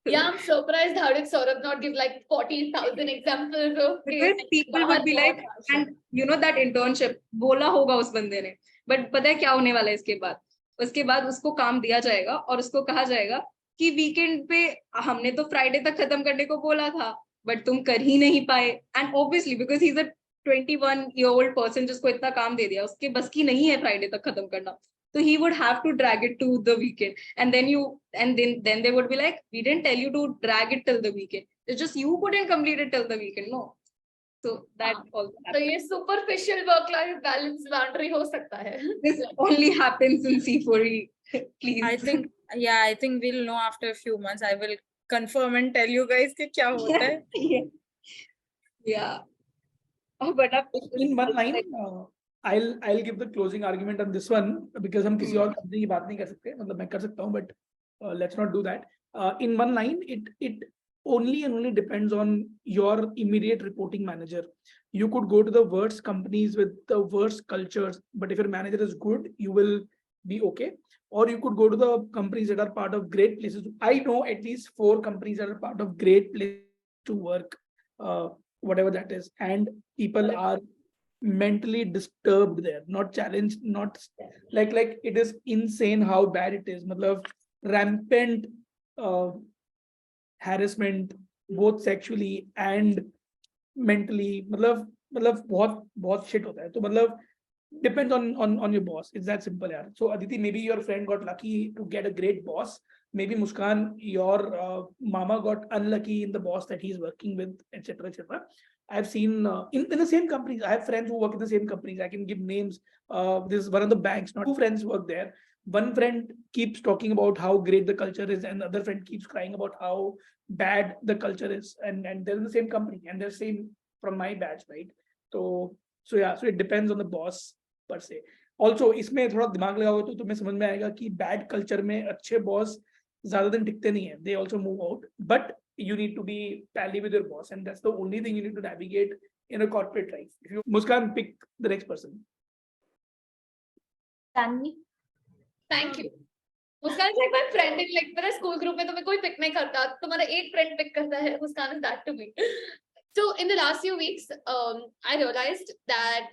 Yeah, I'm surprised how did Saurabh not give like 40,000 examples of Because people would be like, and you know that internship बोला होगा उस बंदे ने, but पता है क्या होने वाला है उसके बाद उसको काम दिया जाएगा और उसको कहा जाएगा कि वीकेंड पे हमने तो फ्राइडे तक खत्म करने को बोला था बट तुम कर ही नहीं पाए. And obviously because he is a 21-year-old person जिसको इतना काम दे दिया, उसके बस की नहीं है फ्राइडे तक खत्म करना, so he would have to drag it to the weekend. And then they would be like, we didn't tell you to drag it till the weekend, it's just you couldn't complete it till the weekend. No, so that also happens. So ये superficial work life balance boundary हो सकता है. This only happens in C4E. Please. I think we'll know after a few months. I will confirm and tell you guys कि क्या होता है. Yeah. Oh, but in one line, I'll give the closing argument on this one because हम किसी और company की बात नहीं कर सकते, मतलब मैं कर सकता हूँ, but let's not do that. In one line, it only and only depends on your immediate reporting manager. You could go to the worst companies with the worst cultures, but if your manager is good, you will be okay. Or you could go to the companies that are part of great places. I know at least 4 companies that are part of great places to work, whatever that is, and people are mentally disturbed there, not challenged, not like it is insane how bad it is. Matlab, rampant harassment, both sexually and mentally. मतलब बहुत shit होता है. तो मतलब depends on your boss. It's that simple, yaar. So Aditi, maybe your friend got lucky to get a great boss. Maybe Muskan, your mama got unlucky in the boss that he's working with, etc., etc. I've seen in the same companies. I have friends who work in the same companies. I can give names. This is one of the banks. Not 2 friends work there. One friend keeps talking about how great the culture is, and the other friend keeps crying about how bad the culture is. And they're in the same company, and they're same from my batch, right? So yeah, so it depends on the boss per se. Also, इसमें थोड़ा दिमाग लगाओगे तो तुम्हें समझ में आएगा कि bad culture में अच्छे boss ज़्यादा दिन टिकते नहीं हैं. They also move out, but you need to be pally with your boss, and that's the only thing you need to navigate in a corporate life. If you Muskan, pick the next person. Tanvi? Thank you. Muskan is like my friend in like मेरा school group में तो मैं कोई pick नहीं करता. तुम्हारा एक friend pick करता है. Muskan is that to me. So in the last few weeks, I realized that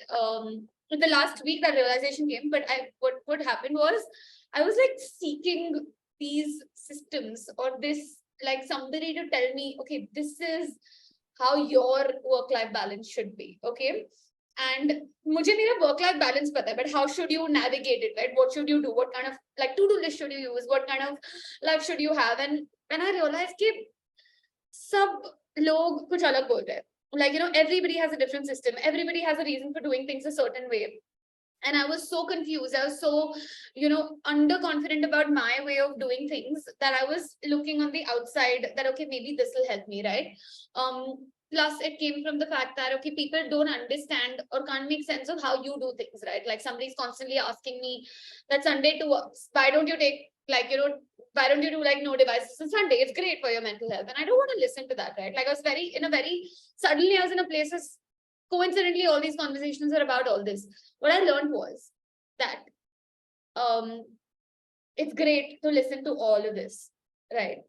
in the last week that realization came. But what happened was I was like seeking these systems or this like somebody to tell me, okay, this is how your work-life balance should be. Okay. And मुझे मेरा work-life balance पता है, but how should you navigate it, right? What should you do? What kind of like to-do list should you use? What kind of life should you have? And when I realized कि सब लोग कुछ अलग बोल रहे हैं. Like, you know, everybody has a different system. Everybody has a reason for doing things a certain way. And I was so confused. I was so, you know, underconfident about my way of doing things that I was looking on the outside that, okay, maybe this will help me, right? Plus, it came from the fact that, okay, people don't understand or can't make sense of how you do things, right? Like somebody's constantly asking me that Sunday to why don't you take, like, you know, why don't you do like no devices on Sunday? It's great for your mental health. And I don't want to listen to that, right? Like I was suddenly I was in a place, coincidentally, all these conversations are about all this. What I learned was that it's great to listen to all of this, right?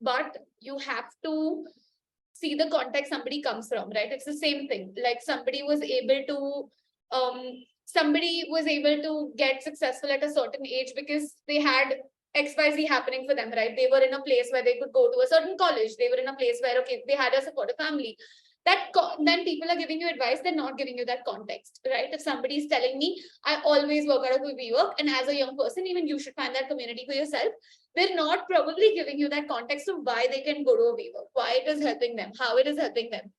But you have to see the context somebody comes from, right? It's the same thing. Like somebody was able to get successful at a certain age because they had XYZ happening for them, right? They were in a place where they could go to a certain college. They were in a place where, okay, they had a supportive family. Then people are giving you advice, they're not giving you that context, right? If somebody is telling me, I always work out of WeWork, and as a young person, even you should find that community for yourself, they're not probably giving you that context of why they can go to a WeWork, why it is helping them, how it is helping them.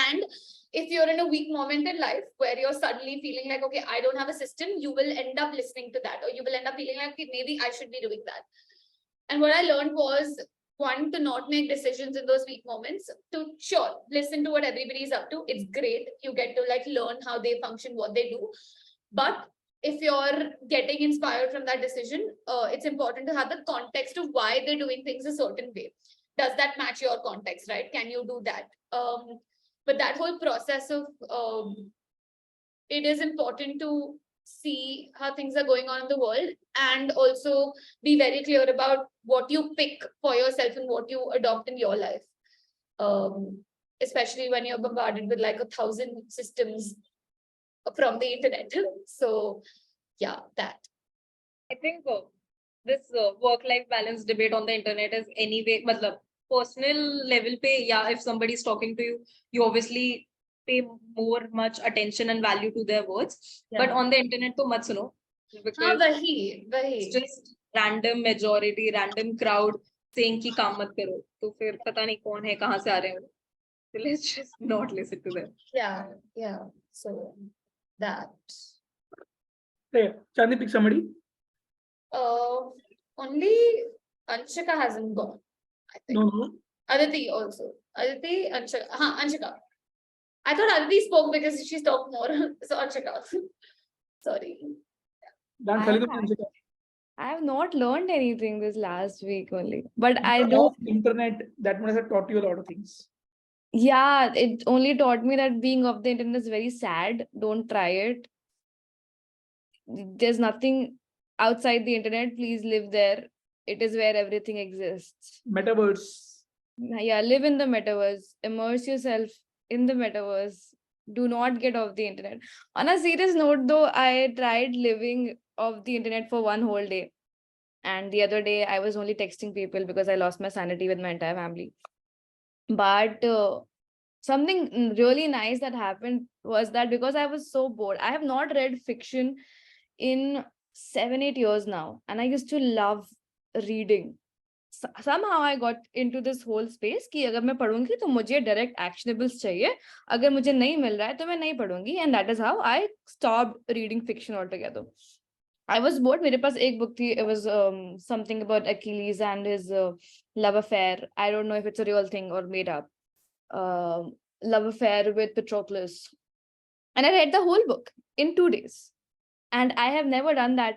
And if you're in a weak moment in life where you're suddenly feeling like, okay, I don't have a system, you will end up listening to that, or you will end up feeling like, okay, maybe I should be doing that. And what I learned was, one, to not make decisions in those weak moments, to sure, listen to what everybody's up to. It's great. You get to like learn how they function, what they do. But if you're getting inspired from that decision, it's important to have the context of why they're doing things a certain way. Does that match your context, right? Can you do that? But that whole process of, it is important to see how things are going on in the world and also be very clear about what you pick for yourself and what you adopt in your life. Especially when you're bombarded with like 1,000 systems from the internet. So yeah, that. I think this work-life balance debate on the internet is anyway, personal level pe, yeah, if somebody is talking to you, you obviously pay much attention and value to their words. Yeah. But on the internet, to mat suno. Because it's just random majority, random crowd saying ki kaam mat karo. To fir pata nahi kaun hai, kahan se aa rahe hain. So let's just not listen to them. Yeah. So that. Hey, Chandni, pick somebody. Only Anshika hasn't gone, I think. No. Aditi also. Aditi, Anshika. Anshika. I thought Aditi spoke because she's talked more. So Anshika. Sorry. I have not learned anything this last week only. But Internet, that must have taught you a lot of things. Yeah, it only taught me that being off the internet is very sad. Don't try it. There's nothing outside the internet, please live there. It is where everything exists. Metaverse. Yeah, live in the metaverse. Immerse yourself in the metaverse. Do not get off the internet. On a serious note, though, I tried living off the internet for one whole day. And the other day, I was only texting people because I lost my sanity with my entire family. But something really nice that happened was that because I was so bored, I have not read fiction in 7-8 years now, and I used to love reading. Somehow I got into this whole space कि अगर मैं पढ़ूंगी तो मुझे direct actionables चाहिए, अगर मुझे नहीं मिल रहा है तो मैं नहीं पढ़ूंगी, and that is how I stopped reading fiction altogether. I was bored. मेरे पास एक book थी. It was something about Achilles and his love affair. I don't know if it's a real thing or made up. Love affair with Patroclus, and I read the whole book in 2 days. And I have never done that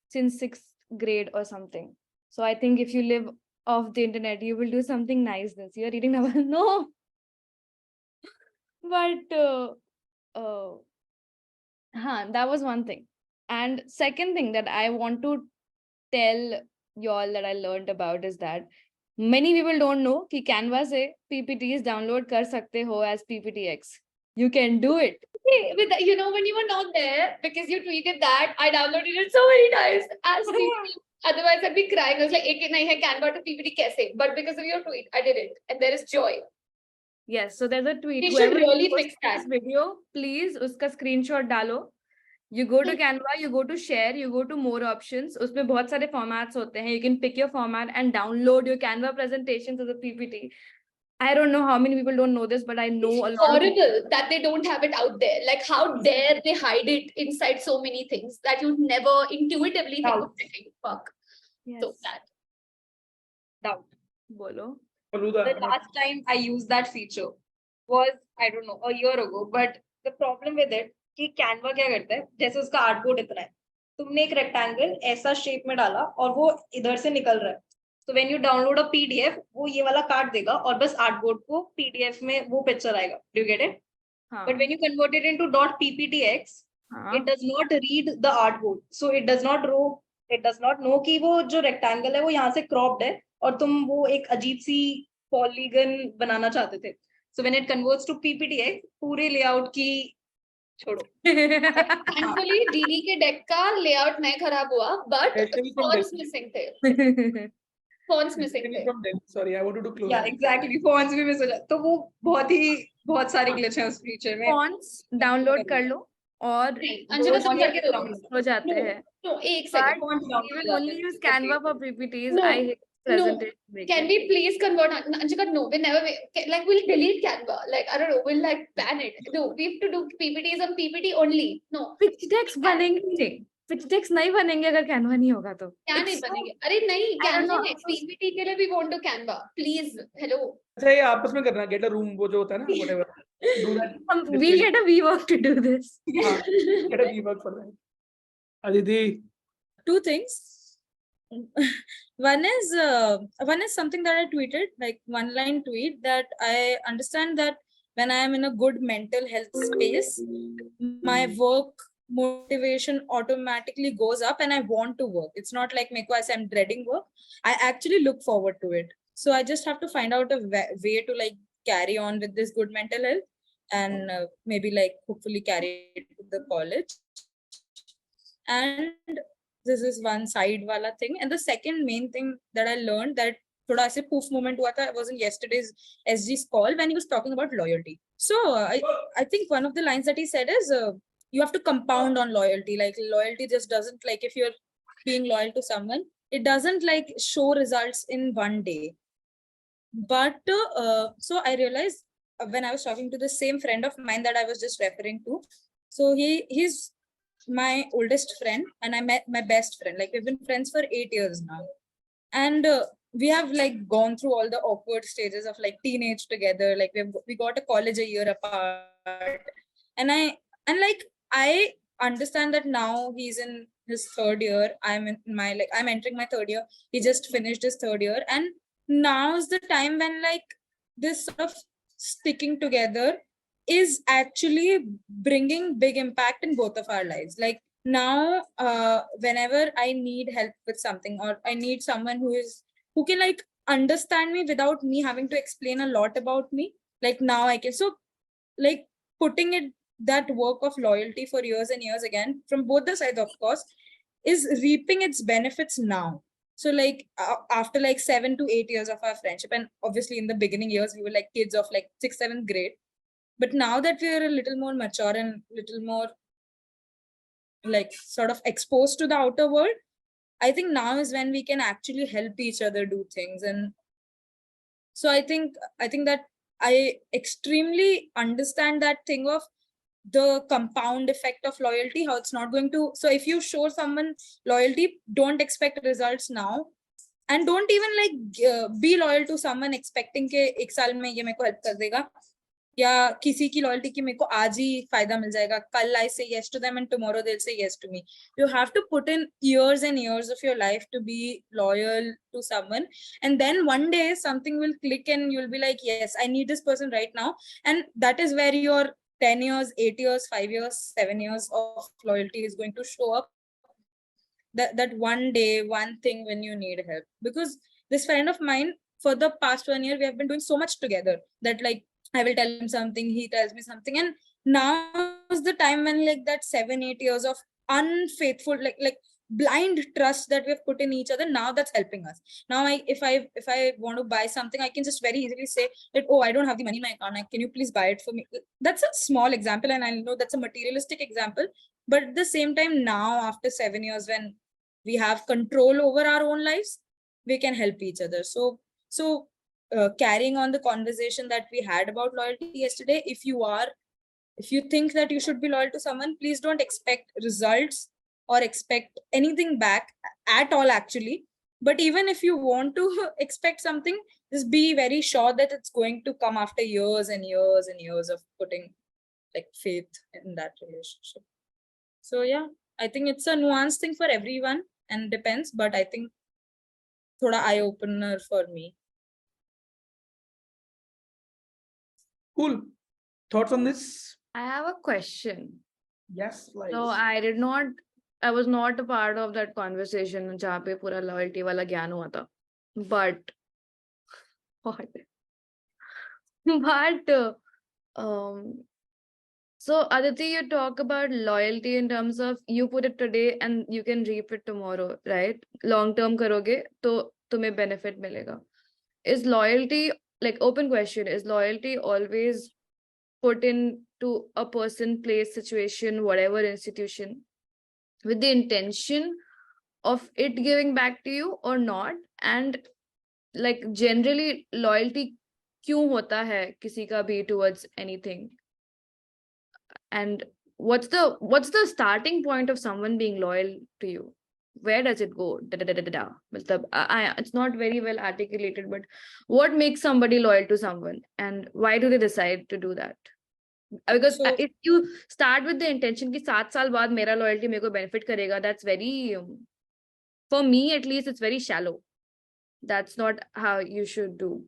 since 6th grade or something. So I think if you live off the internet, you will do something nice this year. Reading novel, no. But that was one thing. And second thing that I want to tell y'all that I learned about is that many people don't know कि Canva से PPTs download कर सकते हो as PPTX. You can do it. With when you were not there because you tweeted that, I downloaded it so many times as PPT. Otherwise, I'd be crying. I was like, "Ek nahi hai Canva to PPT kaise?" But because of your tweet, I did it, and there is joy. Yes, so there's a tweet. They should Whoever really posts fix that. this video, please uska screenshot डालो. You go to Canva, you go to share, you go to more options. उसमें बहुत सारे formats होते हैं. You can pick your format and download your Canva presentations as a PPT. I don't know how many people don't know this, but I know a It's lot of horrible that they don't have it out there. Like, how dare they hide it inside so many things that you'd never intuitively think of checking. Fuck. Yes. So sad. Doubt. Bolo. The last time I used that feature was, I don't know, a year ago. But the problem with it कि Canva क्या करता है, जैसे उसका artboard इतना है, तुमने एक रेक्टेंगल ऐसा शेप में डाला और वो इधर से निकल रहा है. So when you download a PDF, वो ये वाला काट देगा और बस आर्टबोर्ड को PDF में वो पिक्चर आएगा. Do you get it? But when you convert it into .pptx, it does not read the artboard. So it does not know कि वो जो rectangle है वो यहाँ से cropped है और तुम वो एक अजीब सी polygon बनाना चाहते थे. So when it converts to PPTX, पूरे layout की छोड़ो. Thankfully, दीदी के deck का layout नहीं खराब हुआ, but fonts missing थे. Fonts missing थे. Sorry, I wanted to close. Yeah, exactly. Fonts भी miss हो जाते. तो वो बहुत सारी glitch है उस feature में. Fonts download कर लो और अंजना तुम करके दो. हो जाते हैं. No, एक second. We will only use Canva for PPTs. I hate presentation. Can we please convert? Anshika, no, we never. Like, we'll delete Canva. Like, I don't know. We'll like ban it. No, we have to do PPTs on PPT only. No. Pitch decks बनेंगे. Pitch decks नहीं बनेंगे अगर Canva नहीं होगा तो. क्या नहीं बनेंगे? अरे नहीं, Canva नहीं. PPT के लिए we want to Canva. Please, hello. अच्छा ये आपस में करना, get a room वो जो होता है ना, whatever. Do that. We'll get a WeWork to do this. Get a WeWork for that. Aditi. Two things. One is something that I tweeted, like one line tweet, that I understand that when I am in a good mental health space, my work motivation automatically goes up and I want to work. It's not like because I'm dreading work. I actually look forward to it. So I just have to find out a way to like carry on with this good mental health and maybe like hopefully carry it to the college. And this is one side wala thing. And the second main thing that I learned that thoda se poof moment hua tha was in yesterday's SG's call when he was talking about loyalty. So I think one of the lines that he said is you have to compound on loyalty. Like loyalty just doesn't, like if you're being loyal to someone, it doesn't like show results in one day. But so I realized when I was talking to the same friend of mine that I was just referring to, so he's my oldest friend and I met my best friend. Like we've been friends for 8 years now. And we have like gone through all the awkward stages of like teenage together. Like we got to college a year apart. And I understand that now he's in his third year. I'm entering my third year. He just finished his third year. And now's the time when like this sort of sticking together is actually bringing big impact in both of our lives. Like now whenever I need help with something, or I need someone who can like understand me without me having to explain a lot about me, like now I can, so like putting it, that work of loyalty for years and years, again from both the sides of course, is reaping its benefits now. So like after like 7 to 8 years of our friendship, and obviously in the beginning years we were like kids of like 6th, 7th grade, but now that we are a little more mature and little more like sort of exposed to the outer world, I think now is when we can actually help each other do things. And so I think that I extremely understand that thing of the compound effect of loyalty, how it's not going to, so if you show someone loyalty, don't expect results now, and don't even like be loyal to someone expecting ke ek saal mein ye mere ko help kar dega, या किसी की loyalty की मेरे को आज ही फायदा मिल जाएगा, कल I say yes to them and tomorrow they'll say yes to me. You have to put in years and years of your life to be loyal to someone, and then one day something will click and you'll be like, yes, I need this person right now. And that is where your 10 years, 8 years, 5 years, 7 years of loyalty is going to show up. That one day, one thing when you need help. Because this friend of mine, for the past 1 year, we have been doing so much together that like I will tell him something, he tells me something, and now is the time when like that 7, 8 years of unfaithful, like blind trust that we have put in each other, now that's helping us. Now if I want to buy something, I can just very easily say that, oh, I don't have the money in my account, can you please buy it for me? That's a small example, and I know that's a materialistic example, but at the same time, now after 7 years, when we have control over our own lives, we can help each other. So carrying on the conversation that we had about loyalty yesterday, if you think that you should be loyal to someone, please don't expect results or expect anything back at all actually. But even if you want to expect something, just be very sure that it's going to come after years and years and years of putting like faith in that relationship. So yeah, I think it's a nuanced thing for everyone and depends, but I think thoda eye opener for me. Cool. Thoughts on this? I have a question. Yes, like So I was not a part of that conversation जहाँ पे पूरा loyalty वाला ज्ञान हुआ था. But so Aditi, you talk about loyalty in terms of you put it today and you can reap it tomorrow, right? Long term करोगे तो तुम्हें benefit मिलेगा. Is loyalty, like open question, is loyalty always put into a person, place, situation, whatever institution, with the intention of it giving back to you or not? And like generally loyalty क्यों होता है किसी का भी towards anything? And what's the starting point of someone being loyal to you? Where does it go? It's not very well articulated, but what makes somebody loyal to someone and why do they decide to do that? Because if you start with the intention कि 7 साल बाद मेरा loyalty मेरे को benefit करेगा, that's very, for me at least, it's very shallow. That's not how you should do.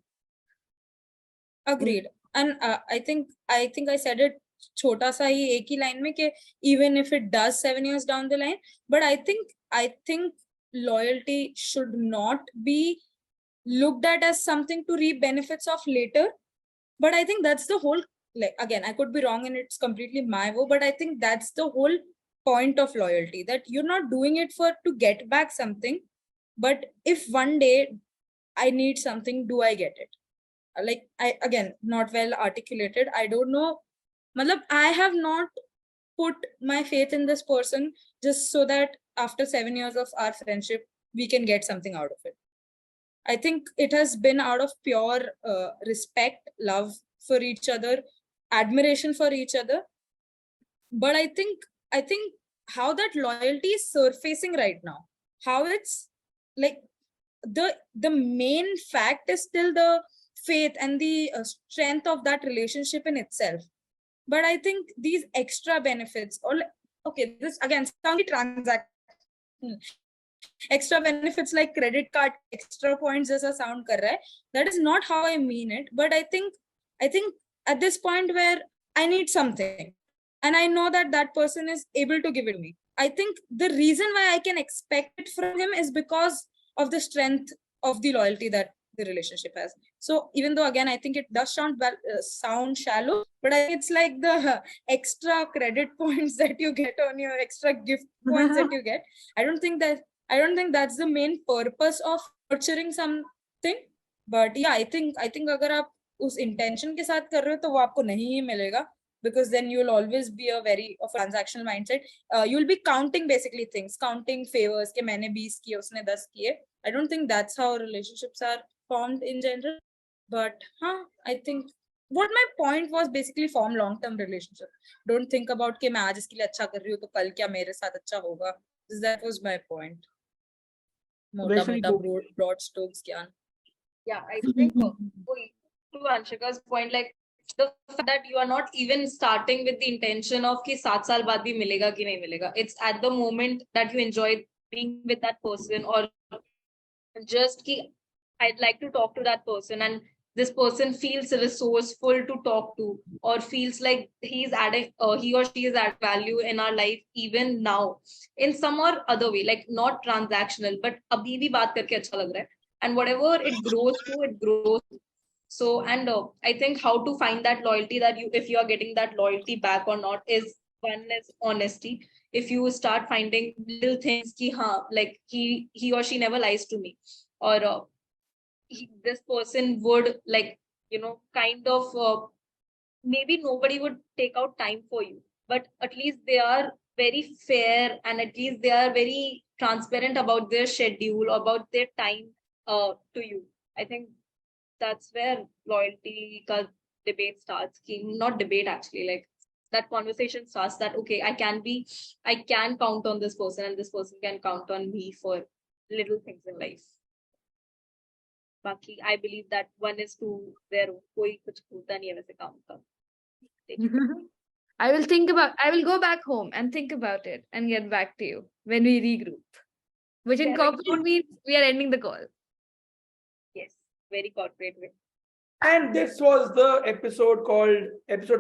Agreed. And I think I said it छोटा सा ही एक ही line में कि even if it does 7 years down the line, but I think loyalty should not be looked at as something to reap benefits of later. But I think that's the whole, like again, I could be wrong and it's completely my view, but I think that's the whole point of loyalty, that you're not doing it to get back something, but if one day I need something, do I get it? Like again, not well articulated, I don't know. Matlab, I have not put my faith in this person just so that after 7 years of our friendship, we can get something out of it. I think it has been out of pure respect, love for each other, admiration for each other. But I think how that loyalty is surfacing right now, how it's like the main fact is still the faith and the strength of that relationship in itself. But I think these extra benefits, or okay, this again sounds transaction. Extra benefits like credit card, extra points as a sound kar raha hai. That is not how I mean it. But I think at this point where I need something and I know that person is able to give it to me, I think the reason why I can expect it from him is because of the strength of the loyalty that the relationship has. So even though again I think it does sound shallow, but I think it's like the extra credit points that you get on your extra gift points that you get. I don't think that's the main purpose of nurturing something. But yeah, I think अगर आप उस intention के साथ कर रहे हो तो वो आपको नहीं ही मिलेगा, because then you'll always be of a transactional mindset. You'll be counting basically things, counting favors के मैंने 20 किए उसने 10 किए. I don't think that's how relationships are formed in general. But I think what my point was basically form long-term relationship. Don't think about कि मैं आज इसके लिए अच्छा कर रही हूँ तो कल क्या मेरे साथ अच्छा होगा. That was my point. Broad strokes ज्ञान. Yeah, I think to Anshika's point, like the fact that you are not even starting with the intention of कि 7 साल बाद भी मिलेगा कि नहीं मिलेगा. It's at the moment that you enjoy being with that person, or just कि I'd like to talk to that person, and this person feels resourceful to talk to, or feels like he or she is adding value in our life even now in some or other way, like not transactional, but abhi bhi baat karke acha lag raha hai, and whatever it grows to, it grows. So, and I think how to find that loyalty, that if you are getting that loyalty back or not, is one is honesty. If you start finding little things ki like he or she never lies to me, or this person would, like, kind of maybe nobody would take out time for you, but at least they are very fair, and at least they are very transparent about their schedule, about their time to you. I think that's where loyalty debate starts. Not debate, actually, like that conversation starts, that okay, I can count on this person, and this person can count on me for little things in life. Baki, I believe that one is to their koi kuch hota nahi hai वैसे काम का. I will go back home and think about it and get back to you when we regroup. Which in corporate means we are ending the call. Yes, very corporate way. And this was the episode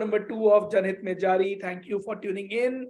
number 2 of Janhit Mein Jaari. Thank you for tuning in.